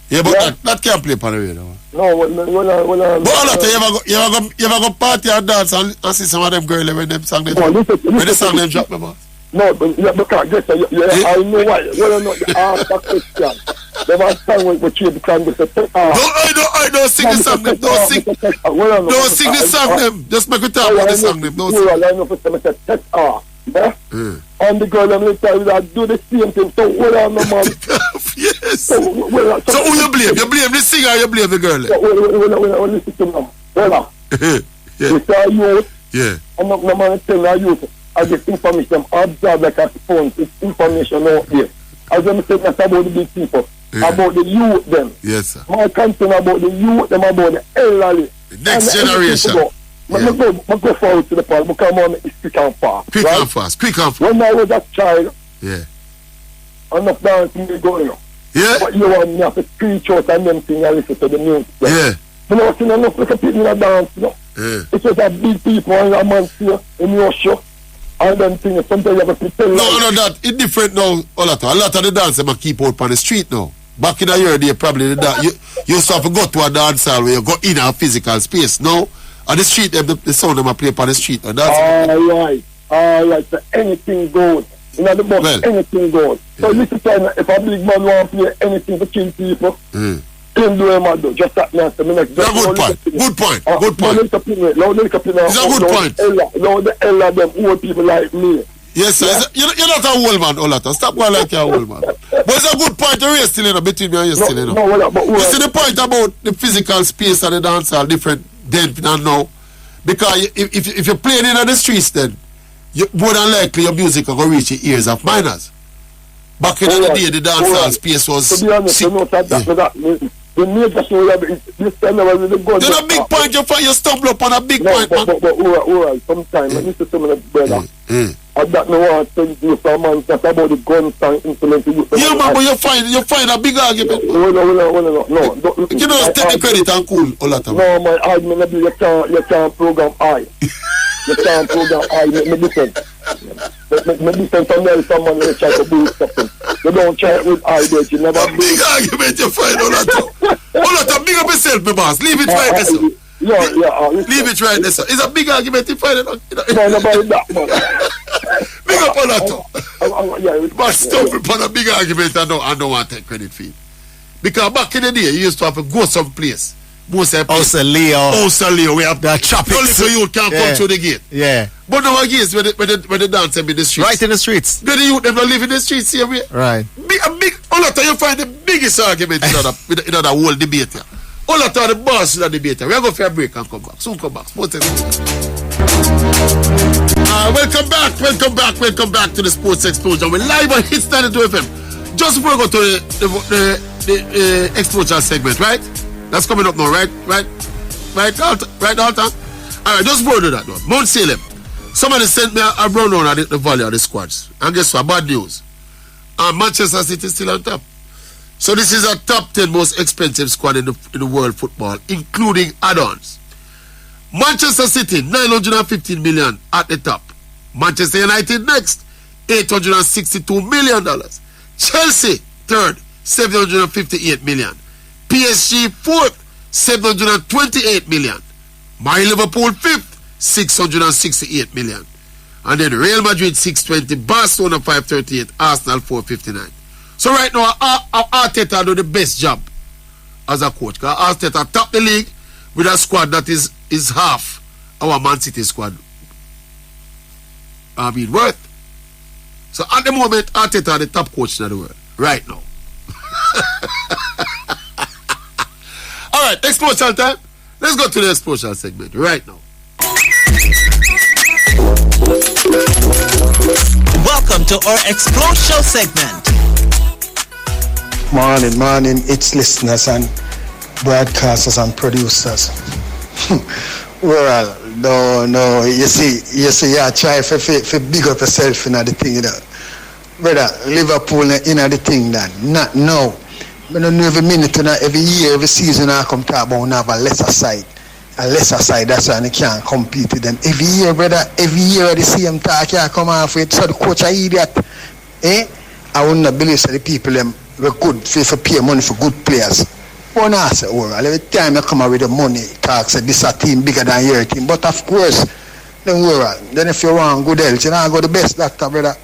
Yeah, but that can't play on the radio. No, when but you ever go party and dance and see some of them girls when them song them when the song them drop them out? No, but because guess I know why. Well, no, you ask that question. They have a song with you because they say don't sing the song them. Don't sing the song them. Just make it talk about the song them. Don't sing. Yeah? And the girl them tell you that do the same thing. So well on the man. Yes. So who you blame? You blame the singer or you blame the girl? Well, listen to them. Well, it's a youth. Yeah. I'm not going to tell you youth. I get information. I observe like a sponge. It's information out there. As I'm saying that about the big people. About the youth them. Yes, sir. My concern about the youth them, about the elderly. The next generation. I go forward to the part because I'm quick and fast. Quick and fast. When I was a child, enough dancing me going on. Yeah. But you want me to have to preach out and them things and listen to the music. Yeah. You know, seeing enough little people in a dance, you know. Yeah. It's just a big people and a man here in your show. And them things, sometimes you have to pretend. No, that. It's different now, Olatto. A lot of the dance them keep out on the street now. Back in the year, they probably you used to have to go to a dance hall where you go in a physical space. Now, on the street, the sound them play on the street. And that's all right. So anything goes. In the box, anything goes. So this is time, if a big man want to play anything to kill people, him do him and do. Just that nice. Good point. Good point. Good point. It's a good point. Now the hell of them old people like me. Yes, sir. Yeah. You're not a old man, Olatto. Stop going like you're a old man. But it's a good point to raise still, you know, between me and you still, you know. You see the point about the physical space of the dance are different then and now. Because if you're playing in the streets, then more than likely your music will go reach the ears of minors. Back in the day, the dancehall space was... To be honest, you know, the major show this time was the gun. Then a big point, you stumble upon a big point, man. But sometimes, when you see some of the brother, I don't know what to do for man, that's about the guns and implement. Yeah, man, but you find a big argument. No. You know, take the credit and cool, Olatto. No, my argument is you can't program I. You can't program I, me different. Me different from someone who try to do something. You don't try it with I, but you never do. Big argument you find, Olatto. Olatto, big up yourself, my boss. Leave it right there, sir. Leave it right there, sir. It's a big argument you find it. No, nobody that, man. Big up, Olatto. But stumble upon a big argument and don't want to take credit for it. Because back in the day, you used to have to go someplace. Leo, we have the traffic. Only so you can come through the gate. Yeah. But nowadays, when the dance in the streets. Right in the streets. When the youth never live in the streets here. Right. Olatto, you find the biggest argument in that whole debate here. Olatto, the boss in the debate here. We're going for a break and come back. Soon come back. Welcome back to the Sports Explosion. We're live on Hits 92 FM. Just before we go to the Explosial Segment, right? That's coming up now, right, Alton? All right, just border that one. Mount Salem. Somebody sent me a rundown at the value of the squads. And guess what? Bad news. Manchester City is still on top. So this is a top 10 most expensive squad in the world football, including add-ons. Manchester City, 915 million at the top. Manchester United next, $862 million. Chelsea, third, 758 million. PSG fourth, 728 million. My Liverpool fifth, 668 million. And then Real Madrid 620, Barcelona 538, Arsenal 459. So right now, Arteta do the best job as a coach. Because Arteta top the league with a squad that is half our Man City squad worth. So at the moment, Arteta the top coach in the world. Right now. Alright, Explosial time. Let's go to the Explosial segment right now. Welcome to our Explosial segment. Morning, it's listeners and broadcasters and producers. Well, no, you see, I try to big up yourself in the thing, you know. Brother, Liverpool in the thing then. Not now. I don't know every minute, every year, every season I come talk about have a lesser side. A lesser side, that's why I can't compete with them. Every year, brother, every year the same talk I come off with. So the coach are idiot. I wouldn't believe so the people them were good for pay money for good players. One answer, every time you come out with the money, talk say this a team bigger than your team. But of course, don't worry. Then if you want good health, you know go the best doctor, brother.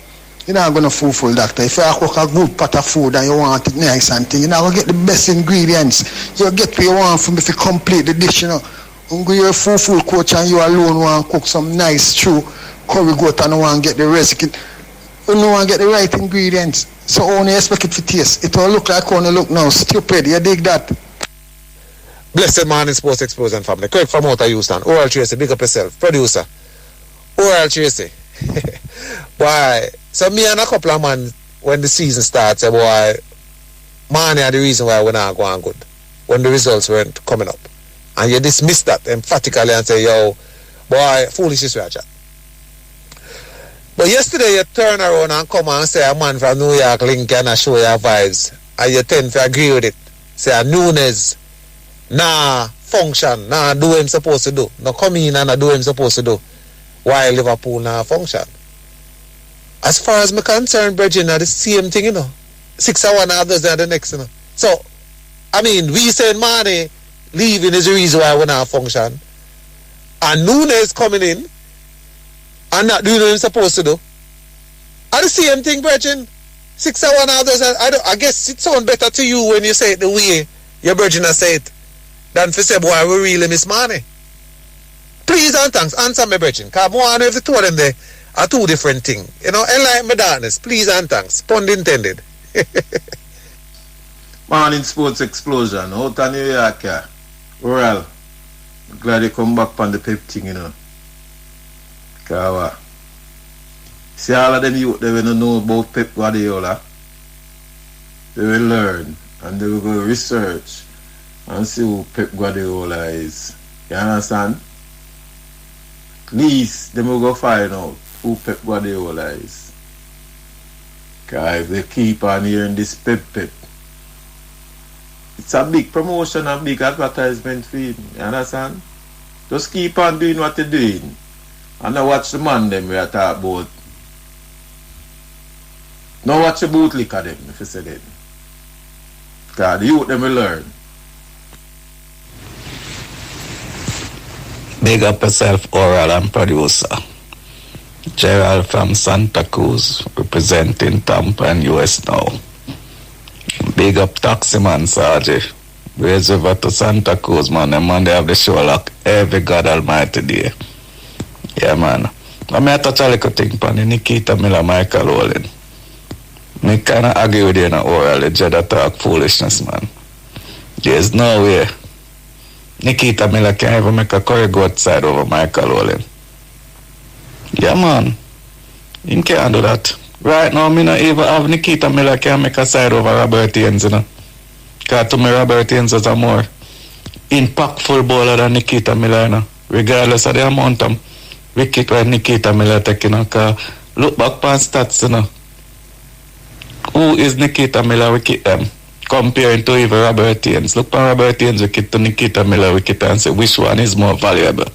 You're not going to fool doctor. If you cook a good pot of food and you want it nice and thing, you're not going to get the best ingredients. You get what you want from if you complete the dish, you know. You're a full coach and you alone want to cook some nice stew, curry goat and you want to get the recipe. You don't want to get the right ingredients. So only expect it for taste. It will look like only look now. Stupid. You dig that? Blessed morning, Sports Explosion family. Craig from Olatto, Houston. Oral Tracey, big up yourself. Producer. Oral Tracey. Why? So me and a couple of man, when the season starts, say, boy, money are the reason why we're not going good. When the results weren't coming up. And you dismiss that emphatically and say, yo, boy, foolishness we are chat. But yesterday you turn around and come and say a man from New York link and show your vibes. And you tend to agree with it. Say a Nunes, function, do what him supposed to do. Now come in and do what him supposed to do. While Liverpool function. As far as I'm concerned, Bridget, are the same thing, you know. 6 or 1 others are the next, you know. So, I mean, we saying money leaving is the reason why we're not function. And Nunes coming in and not doing what he's supposed to do. Are the same thing, Virgin? 6-1 others. I guess it sounds better to you when you say it the way your Virgin has said it than for say, boy, we really miss money. Please and thanks, answer me, Virgin. Because one of the two of them there are two different things. You know, enlighten my darkness. Please and thanks. Pun intended. Morning Sports Explosion. Out of New York, yeah. Well, glad you come back on the Pep thing, you know. Because, see all of them youth, they will know about Pep Guardiola. They will learn and they will go research and see who Pep Guardiola is. You understand? At least they will go find out who Pep Guardiola is. Because if they keep on hearing this Pep, it's a big promotion and big advertisement for him. You understand? Just keep on doing what you're doing. And now watch the man them we are talking about. Now watch the bootlick of them, if you say that. Because the youth them will learn. Big up yourself, oral and producer. Gerald from Santa Cruz, representing Tampa and US now. Big up Taximan, Sergeant. Raise over to Santa Cruz, man. And man, they have the show lock every God Almighty day. Yeah, man. I may touch a little thing on the Nikita Miller, Michael Olin. Me kind of argue with you in an oral, the Jedi talk foolishness, man. There's no way Nikita Miller can even make a curry go outside over Michael Olin. Yeah, man. He can't do that. Right now, me not even have Nikita Miller can make a side over Robert Haynes, you know. Because to me, Robert Haynes is a more impactful bowler than Nikita Miller, you know. Regardless of the amount of wicket where Nikita Miller taking, you know. Because look back on stats, you know. Who is Nikita Miller wicket comparing to even Robert Haynes? Look on Robert Haynes wicket to Nikita Miller wicket and say which one is more valuable.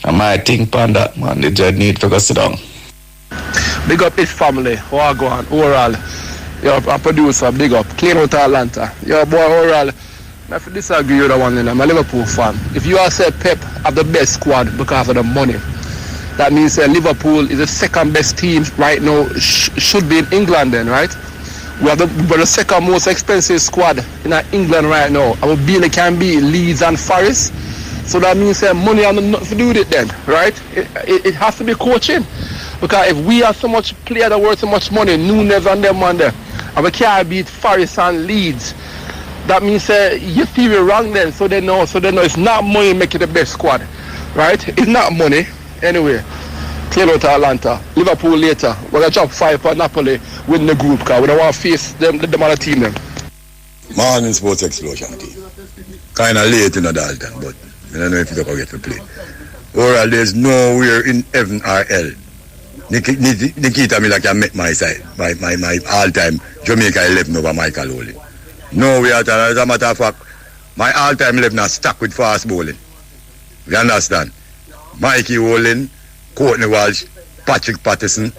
And my think on that, man, the judge need to go sit down. Big up his family, Wagwan, Oral. You're a producer, big up. Clean out Atlanta. Your boy Oral. I have to disagree with that one, I'm a Liverpool fan. If you are say Pep have the best squad because of the money, that means Liverpool is the second best team right now, should be in England then, right? We have the second most expensive squad in England right now. Our Bailey can be Leeds and Forest. So that means money has nothing to do with it then, right? It has to be coaching. Because if we have so much player that worth so much money, Nunes and them on there, and we can't beat Forest and Leeds, that means your theory wrong then. So they know it's not money making the best squad, right? It's not money. Anyway, clear out Atlanta. Liverpool later. We're going to drop 5 for Napoli, win the group because we don't want to face them other team then. Morning Sports Explosion team. Kind of late in the Dalton, but I don't know if you can get to play. Oral, there's nowhere in heaven or hell Nikita Miller can make my side, my all-time Jamaica 11 over Michael Olin. Nowhere at all. As a matter of fact, my all-time 11 are stuck with fast bowling. You understand? Mikey Olin, Courtney Walsh, Patrick Patterson,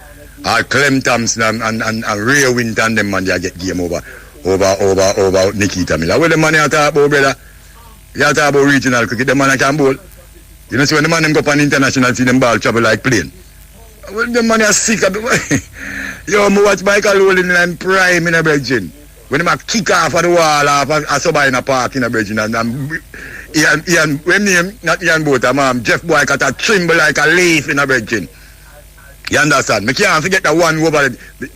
Clem Thompson and Ray Winton, them man, they get game over Nikita Miller. Where the man you talk about, brother? You talk about regional cricket, the man can bowl. You know, so when the man them go up on international, see them ball travel like plane. Well, the man is sick of the yo, I watch Michael Olin and prime in a Virgin. When they kick off of the wall off a somebody in a park in a Virgin and Ian, when name, not Ian Bota, Jeff Boycott a tremble like a leaf in a Virgin. You understand? Me can't forget that one over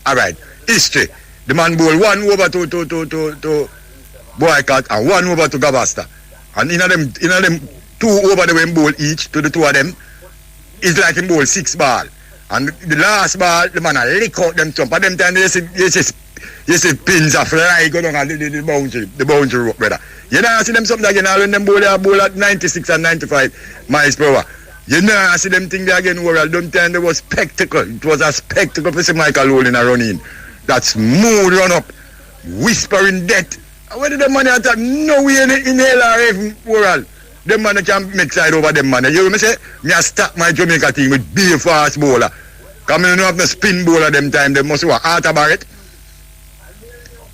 alright, history. The man bowl 1 over to Boycott and 1 over to Gavasta. And in them 2 over the way bowl each to the 2 of them, it's like him bowl 6 ball. And the last ball, the man a lick out them jump. At them time, you see pins a fly go down on the boundary rope, brother. You know, see them something again, when them bowl at 96 and 95 miles per hour. You know, see them thing there again, world. Don't tell there was spectacle. It was a spectacle to see Michael Olin a run in. That smooth run up, whispering death. Where did the man attack? No way in hell or heaven, world. Them man can make side over them man. You hear me say? Me a stack my Jamaica team with be a fast bowler. Come in, you don't have no spin bowler them time. They must have Arthur Barrett.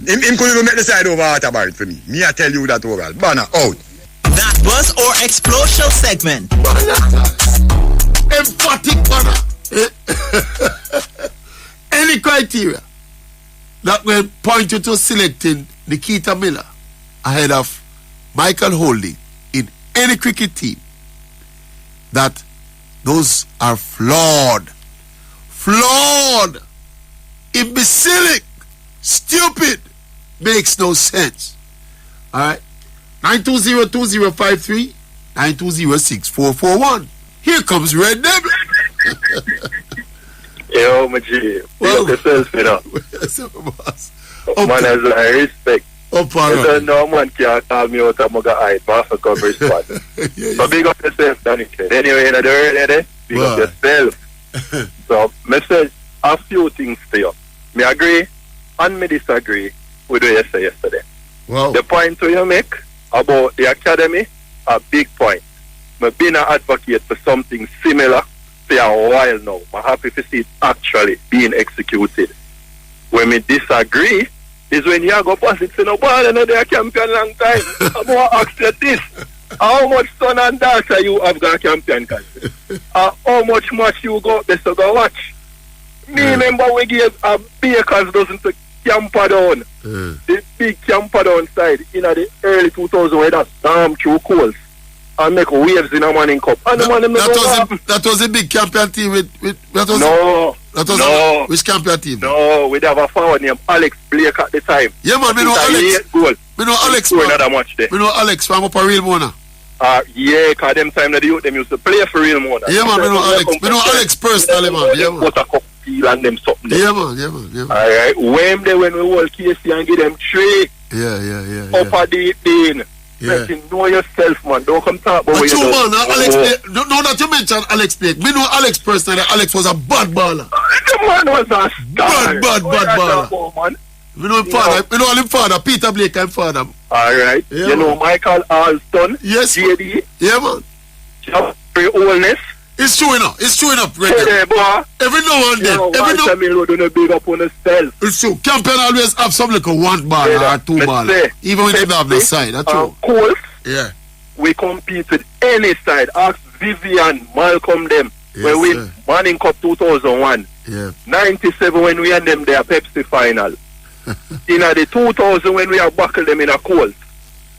Him could even make the side over Arthur Barrett for me. Me I tell you that overall. Banner out. That was our Explosial Segment. Emphatic banner. any criteria that will point you to selecting Nikita Miller ahead of Michael Holding in any cricket team, that those are flawed, imbecilic, stupid, makes no sense. All right, 920-2053, 920-6441. Here comes Red Devil. Yo, my G. Well, yourself, you know. Man has a respect. No man can call me out of my eye, but for coverage spot. So big up yourself, Danny. Anyway, in the early, big up yourself. So, I say a few things to you. Me agree and me disagree with what you said yesterday. Wow. The point you make about the academy, a big point. I've been an advocate for something similar for a while now. I'm happy to see it actually being executed. When me disagree is when you go pass it in a ball and they're champion long time. I'm going to ask you this. How much son and daughter you have got champion country? How much match you go best to go watch? Me remember we gave a Bakers dozen to Camperdown. The big Camperdown side in the early 2000s where that storm through coals and make waves in a Manning Cup. And that was a big champion team with which champion team? No, we'd have a forward named Alex Blake at the time. Yeah, man, we know Alex. We know Alex. We know Alex from up a Real Mona. Yeah, because them time that them used to play for Real Mona. Yeah, man, we know Alex. We know Alex personally, man. Yeah, man. And them something. Yeah, man. Alright, when we hold Casey and give them 3. Yeah. Upper deep in. Yeah. You know yourself, man. Don't come talk about what you man, Alex Blake. No, that you mentioned Alex Blake. We know Alex personally. Alex was a bad baller. The man was a star. Bad baller. We know him father. We know him father. Peter Blake and father. Alright. Yeah, you know Michael Alston. Yes. JD. Yeah, man. Very oldness. It's true enough. Every now and then. Big up on self. It's true. Champion always have some like a 1 ball or 2 ball. Even when they don't have the side. That's true. Colts. Yeah. We compete with any side. Ask Vivian, Malcolm them. Yes, when we Manning Cup 2001. Yeah. 97 when we had them their Pepsi final. In the 2000 when we have buckled them in a Colts.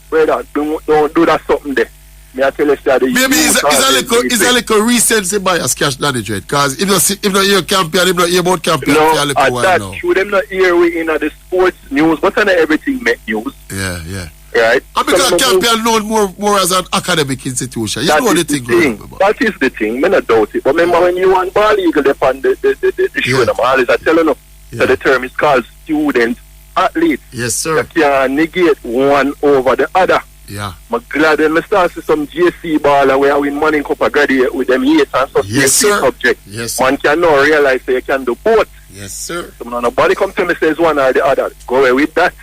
Brother, don't do that something there. Maybe it's a little recency bias, Cash Damage, right? Because if not your champion, if not your about champion, no, that should them not hear we in the sports news, but not everything make news. Yeah. Right? And because champion known more as an academic institution. You know the thing. That is the thing. I don't doubt it. But remember when you want Ball Eagle upon the show them all is I tell you, so the term is called student athlete. Yes, sir. You can negate one over the other. Yeah. I'm glad when I start to some JC baller where I win Manning Cup a graduate with them 8 and such subject. Yes, man can now realize that you can do both. Yes, sir. So nobody come to me says one or the other. Go away with that.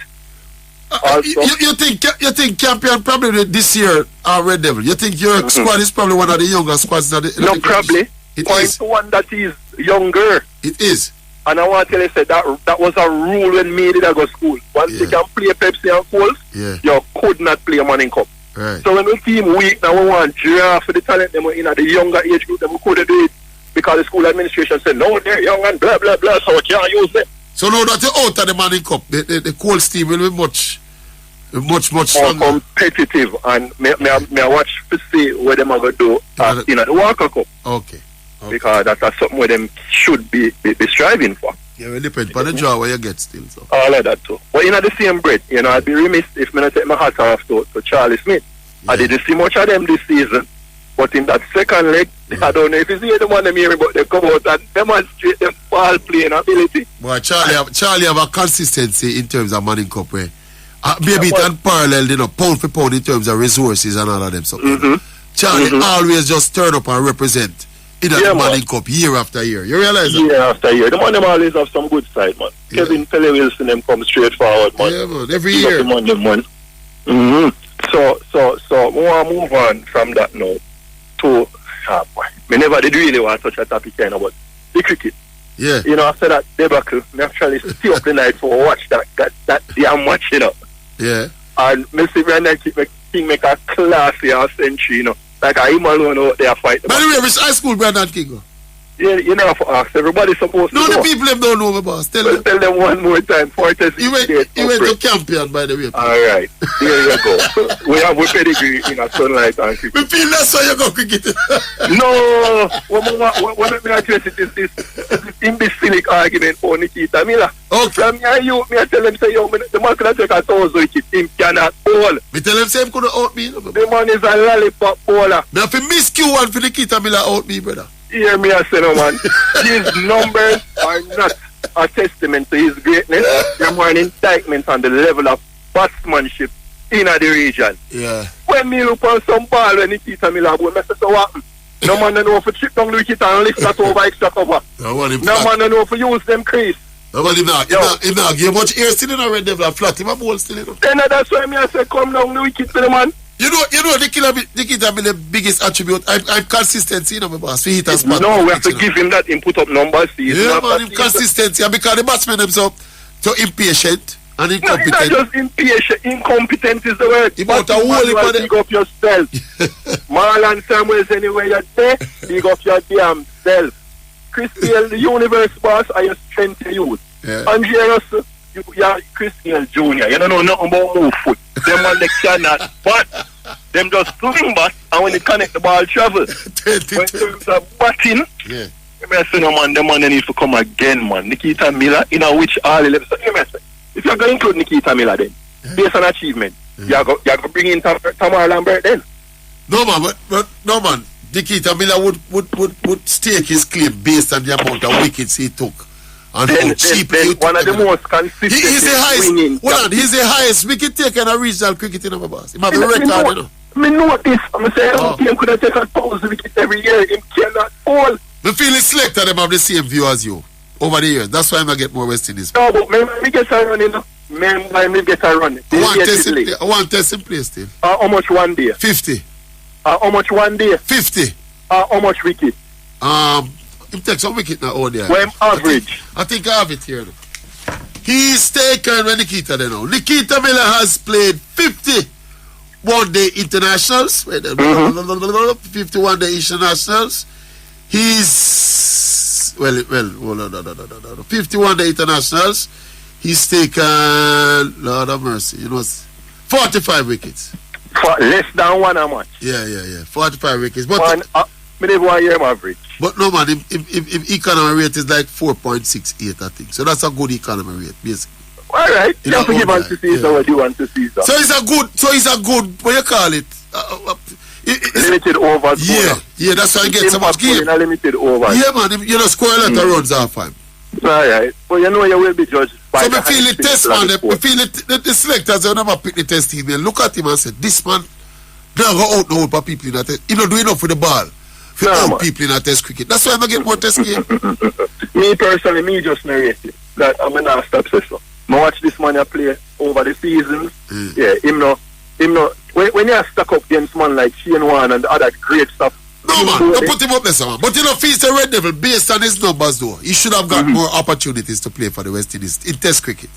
You think champion probably this year are Red Devil? You think your squad is probably one of the younger squads? No, probably. Point to one that is younger. It is. And I want to tell you that was a rule when me did I go school. Once you can play Pepsi and Coles, you could not play Manning Cup. Right. So when we team weak now we want draft for the talent them in the younger age group, them we couldn't do it because the school administration said no, they're young and blah blah blah, so we can't use them. So now that you're out of the Manning Cup, the Coles team will be much more competitive, and me watch to see what them are going to do in the Walker Cup. Okay. Because that's something where them should be striving for. Yeah, well, depends on the draw where you get still. So. All of that too. But in the same breath, I'd be remiss if I not take my hat off to Charlie Smith. I didn't see much of them this season. But in that second leg, I don't know if you see them on them here, but they come out and demonstrate them ball playing ability. Well, Charlie have a consistency in terms of Manning Cup where maybe it can parallel, pound for pound in terms of resources and all of them. So Charlie always just turn up and represent in the Manning Cup year after year. You realize that? Year after year. The man them always have some good side, man. Yeah. Kevin Pele Wilson them come straight forward, man. Yeah, man. Every year. So we want to move on from that now to me never did really want to touch a topic kind of but the cricket. Yeah. After that debacle, me actually stay up the night for watch that damn match, Yeah. And Messi Brandon King make a classy century, Like him alone out there fighting. By the way, which high school Brandon King go? You know, for ask. Everybody's supposed to know. No, the people them don't know, my boss. Tell them one more time. You went to Campion, by the way. All right. There you go. We have a pedigree in a Sunlight and cricket. We feel that's why you go cricket. No. What I address it is this imbecilic argument for Nikita Miller. Okay. Me I tell him, say, yo, the man could take a 1,000 wickets. Him cannot bowl. Me tell him, say, him could out me. The man is a lollipop bowler. Me have to miss Q1 for Nikita Miller out me, brother. Hear me, I say, no, man. His numbers are not a testament to his greatness. They're more an indictment on the level of batsmanship in the region. Yeah. When me look on some ball when Nikita Miller ball, I say, so what? No man know if to chip down the wicket and lift that over extra cover. No man know if to use them crease. No, but him not give much air still in a red devil and flat him a ball still in. Then that's why me I say come down the wicket to the man. You know Nikita be the biggest attribute. I'm consistency, you know, my boss. We hit a spot. No, we have to give him that and put up numbers. Yeah, man, consistency. And because the batsmen themselves so impatient and incompetent. No, he's not just impatient. Incompetent is the word. You got a whole big up yourself. Marlon Samuels, anywhere you're there, big up your damn self. Christian, the universe boss, are your strength to use. Yeah. Andrea Russell, you're Christian Jr. You don't know nothing about move foot. Them man they cannot bat. Them just swing bat, and when they connect the ball travel. When terms of batting, yeah. I say, no man, the man they need to come again, man. Nikita Miller, in a which all 11. So if you're going to include Nikita Miller then, based on achievement, you're going to bring in Tamara Lambert then. No man, but no man. Nikita Miller would stake his claim based on the amount of wickets he took. And how cheap he one of the most consistent. He's the highest wicket taker in a regional cricket in our boss. He might be record, you know. I know this. I'm saying team could have taken 1,000 wickets every year. He cannot fall. The feeling selected them have the same view as you over the years. That's why I'm going to get more West Indies. No, but me get a run, you know. Me get a run. I want test in play still. How much one day? 50. How much one day? 50. How much wicket? He takes some wicket now, there. When average? I think I have it here. He's taken when Nikita there now. Nikita Miller has played 50 one-day internationals. 50 one-day internationals. He's 50 one-day internationals. He's taken, Lord have mercy, 45 wickets. Less than one a match. Yeah. 45 wickets. But maybe 1 year average. But no man, if economy rate is like 4.68, I think. So that's a good economy rate, basically. All right. You have to give on to Caesar what you want to Caesar. So it's a good, what you call it? Limited over. Yeah, that's why I get so much game. Limited over. Yeah man, you know, score a lot of runs off time. All right. But you know you will be judged by so we feel the test man, we feel the selectors, they never pick the test team. They look at him and say, this man, they don't go out now for people in that test. He don't do enough with the ball. For old people in a test cricket. That's why I'm get more test game. Me personally, me just narrate it. That I'm not stop session. I watch this man play over the seasons. Yeah, him no. When you stuck up against man like Shane Warne and the other great stuff. No man, don't put him up there, man. But he's the Red Devil based on his numbers though. He should have got more opportunities to play for the West Indies in test cricket.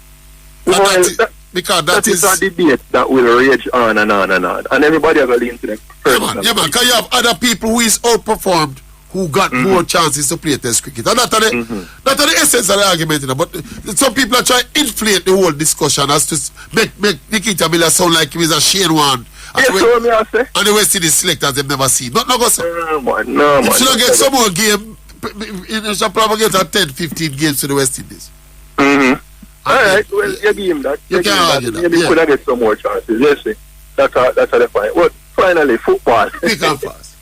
Because that is a debate that will rage on and on and on. And everybody will lean to them. Yeah man, because you have other people who is outperformed who got more chances to play test cricket. And that's the essence of the argument. But some people are trying to inflate the whole discussion as to make Nikita Miller sound like he was a Shane Warne. And the West Indies selectors they've never seen. Not go so. No, if you don't get some more game, you should probably get a 10-15 games to the West Indies. Alright, well, you give him that. You can't argue that. Maybe could have get some more chances. Yes, see. That's how they find. Well, finally, football. Big and fast.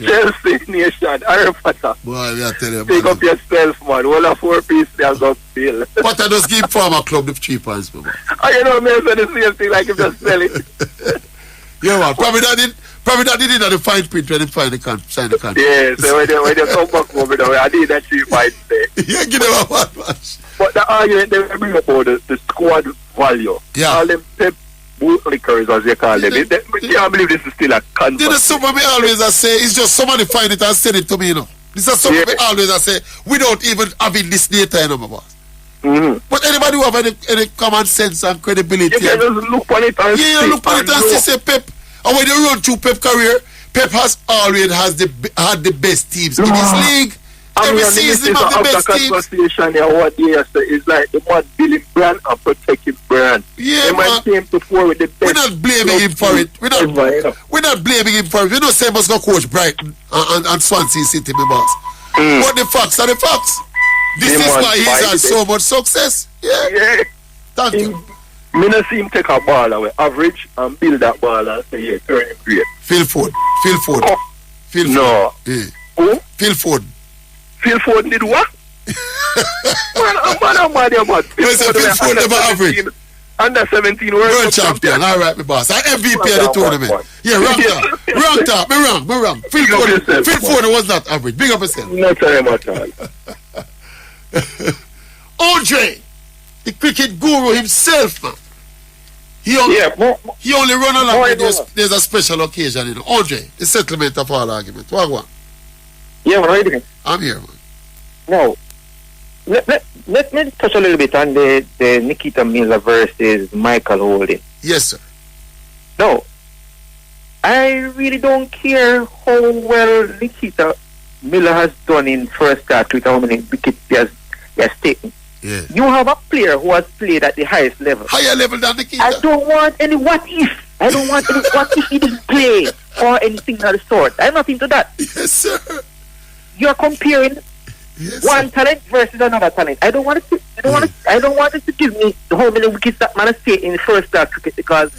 Chelsea Nation, Harry Potter. Boy, I tell you, pick up yourself, man. All a 4-piece, they have got still. Potter just give former club the 3 points, man. You know, me say the same thing like if just sell it. Yeah, man. Probably that did it at the fine print when they sign the contract. Yeah, so when they come back over there, I did that 3 points there. Yeah, give them a one match. But the argument they bring up about the squad value. Yeah. All them Pep bootlickers, as they call them. They can't believe this is still a concept. This is something I always say. It's just somebody find it and send it to me, This is something I always say. Without even having this data, my boss. But anybody who have any common sense and credibility. You can just look on it and see. Look on it and see, say Pep. And when you run through Pep career, Pep has always had the best teams in his league. every season of the best teams. Conversation here, what they say is like the man building brand and protecting brand. Yeah, man. Came before with the best. We're not blaming him for it. We're not blaming him for it. We don't say must go coach Brighton and Swansea City, my boss. But the facts are the facts. This is why he's had so much success. Yeah. Thank you. Me not see him take a ball away, average, and build that ball and say, yeah, turn him great. Phil Ford. No. Yeah. Who? Phil Ford. Phil Ford did what? man. Phil Ford never average. Under 17 World champion. All right, my boss. I MVP of the tournament. Yeah, wrong top. Me wrong. Phil Ford was not average. Big up yourself. Not very much all. Andre, the cricket guru himself, man. He only run along when there's a special occasion, you know. Andre, the settlement of all arguments. What one? Yeah, what are you doing? I'm here, man. No. Let me touch a little bit on the Nikita Miller versus Michael Holding. Yes, sir. No. I really don't care how well Nikita Miller has done in first start with how many wickets he has taken. Yeah. You have a player who has played at the highest level. Higher level than Nikita. I don't want any what if. I don't want any what if he didn't play or anything of the sort. I'm not into that. Yes, sir. You're comparing one talent versus another talent. I don't want it to give me how many wickets that man has taken in first class cricket because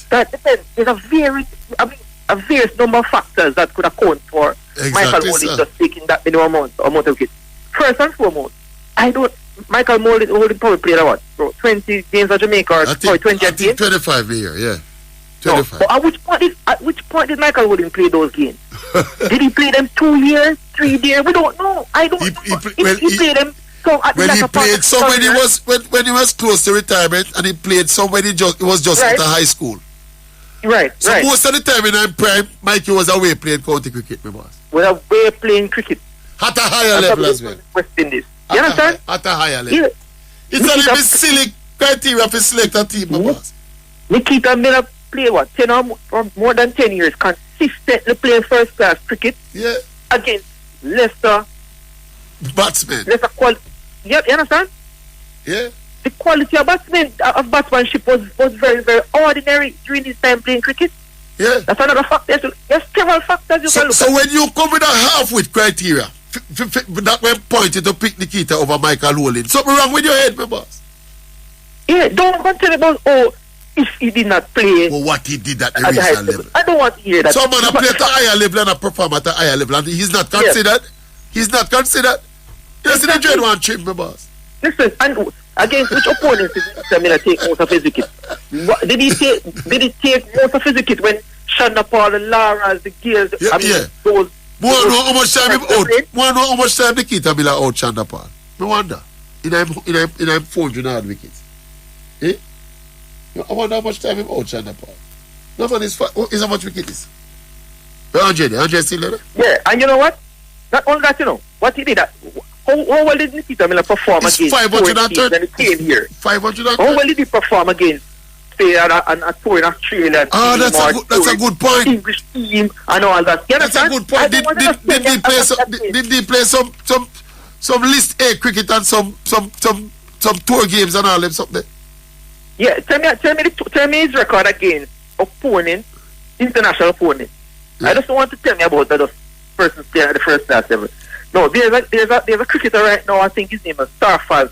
that depends. There's a various number of factors that could account for Michael Holding just taking that many amount of wickets. First and foremost, Michael Holding probably played what? 20 games at Jamaica or 20 I think 25 a year, yeah. 25. No, but at which point did Michael Holding play those games? Did he play them 2 years, 3 years? We don't know. I don't know. He played them when he played when he was close to retirement and he played somewhere he was just at a high school. Right. So most of the time in our prime, Mikey was away playing county cricket, my boss. Was away playing cricket. At a higher level as well. West Indies. You understand? At a higher level. It's a little bit silly criteria for select a team, my boss. Nikita Miller played what? 10 or more than 10 years consistently playing first class cricket against lesser batsmen. Lesser quality. You understand? Yeah. The quality of batsmanship was very, very ordinary during his time playing cricket. Yeah. That's another factor. There's several factors you can look at. So when you come with a half-wit criteria, that when pointed to pick Nikita over Michael Holding, something wrong with your head, my boss? Yeah, don't tell me about, if he did not play. Well, what he did at the regional level. I don't want to hear that. Someone play at a higher level and a perform at a higher level, and he's not considered. He's not considered. You see the dread one trip, my boss. Listen, and against which opponents did Miller take most of his wickets? Did he take most of his wickets when Shanda Paul, the Laras, the Gears, those... More know how much time him out. More know how much time Nikita Miller out Shanda Paul. No wonder. In a 400 wickets. Eh? I wonder how much time him out Shanda Paul. No man is how much wicket is. Andre still there? Yeah, and you know what? Not only that, you know, what he did, how well did Nikita Miller perform against 530 when he came here? 530. How well did he perform against, say, a tour in Australia? That's a good point. English team and all that. You that's a good point. Did he play some list A cricket and some tour games and all them something? Yeah, tell me his record against international opponents. I just don't want to tell me about that person playing at the first class level. No, there's a cricketer right now, I think his name is Sarfraz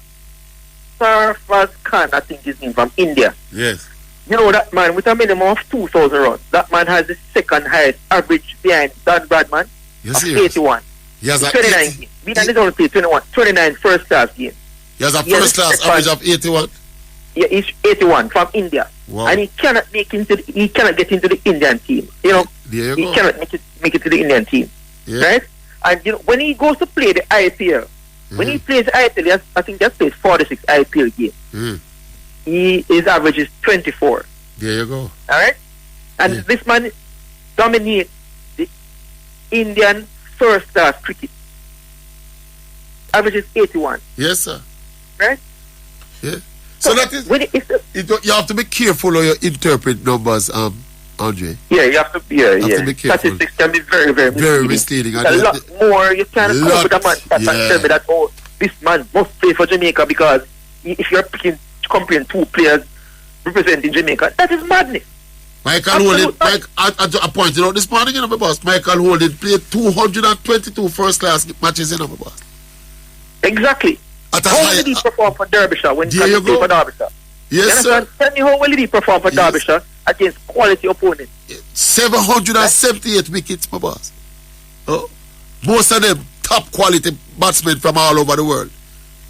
Khan, I think his name, from India. Yes. You know that man with a minimum of 2,000 runs. That man has the second highest average behind Dan Bradman of 81. He has 2019. Behind his only played 29 first class games. He has a first class average of 81. Yeah, he's 81 from India. Wow. And he cannot get into the Indian team. You know, he cannot make it to the Indian team. Yeah. Right? And you know, when he goes to play the IPL, when he plays IPL, I think he has played 46 IPL games. His average is 24. There you go. Alright? And this man dominates the Indian first class cricket. Average is 81. Yes, sir. Right? Yeah. So that is you have to be careful how you interpret numbers, Andre. Yeah, you have to be careful. Statistics can be very, very misleading. Very misleading. A lot more. You can't come up with a man that and tell me that, oh, this man must play for Jamaica because if you're comparing two players representing Jamaica, that is madness. Michael Holding, I pointed out this morning, my boss. Michael Holding played 222 first-class matches, my boss. Exactly. How did he perform for Derbyshire when he played for Derbyshire? Yes, sir. Tell me how well did he perform for Derbyshire against quality opponents? 778 wickets, my boss. Oh, most of them top quality batsmen from all over the world.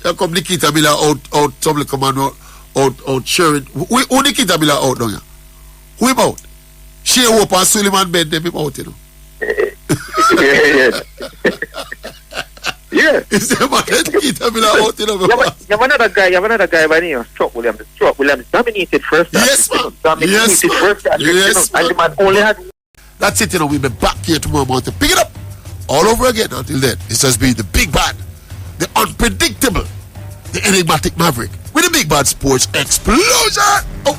Here come Nikita Miller out Tumble Command, out Sherwin. Who Nikita Miller out down here? Who him out? Shea Hope and Suleiman Ben, them him out, you know. Yeah. Is there Nikita Miller out, you know? You have another guy by the name of Struck Williams. Struck Williams dominated first time. Yes, man. Dominated first time. Yes, and the man only had... That's it, you know. We'll be back here tomorrow morning to pick it up all over again. Until then, this has been the Big Bad, the unpredictable, the enigmatic maverick with the Big Bad Sports Explosion. Oh.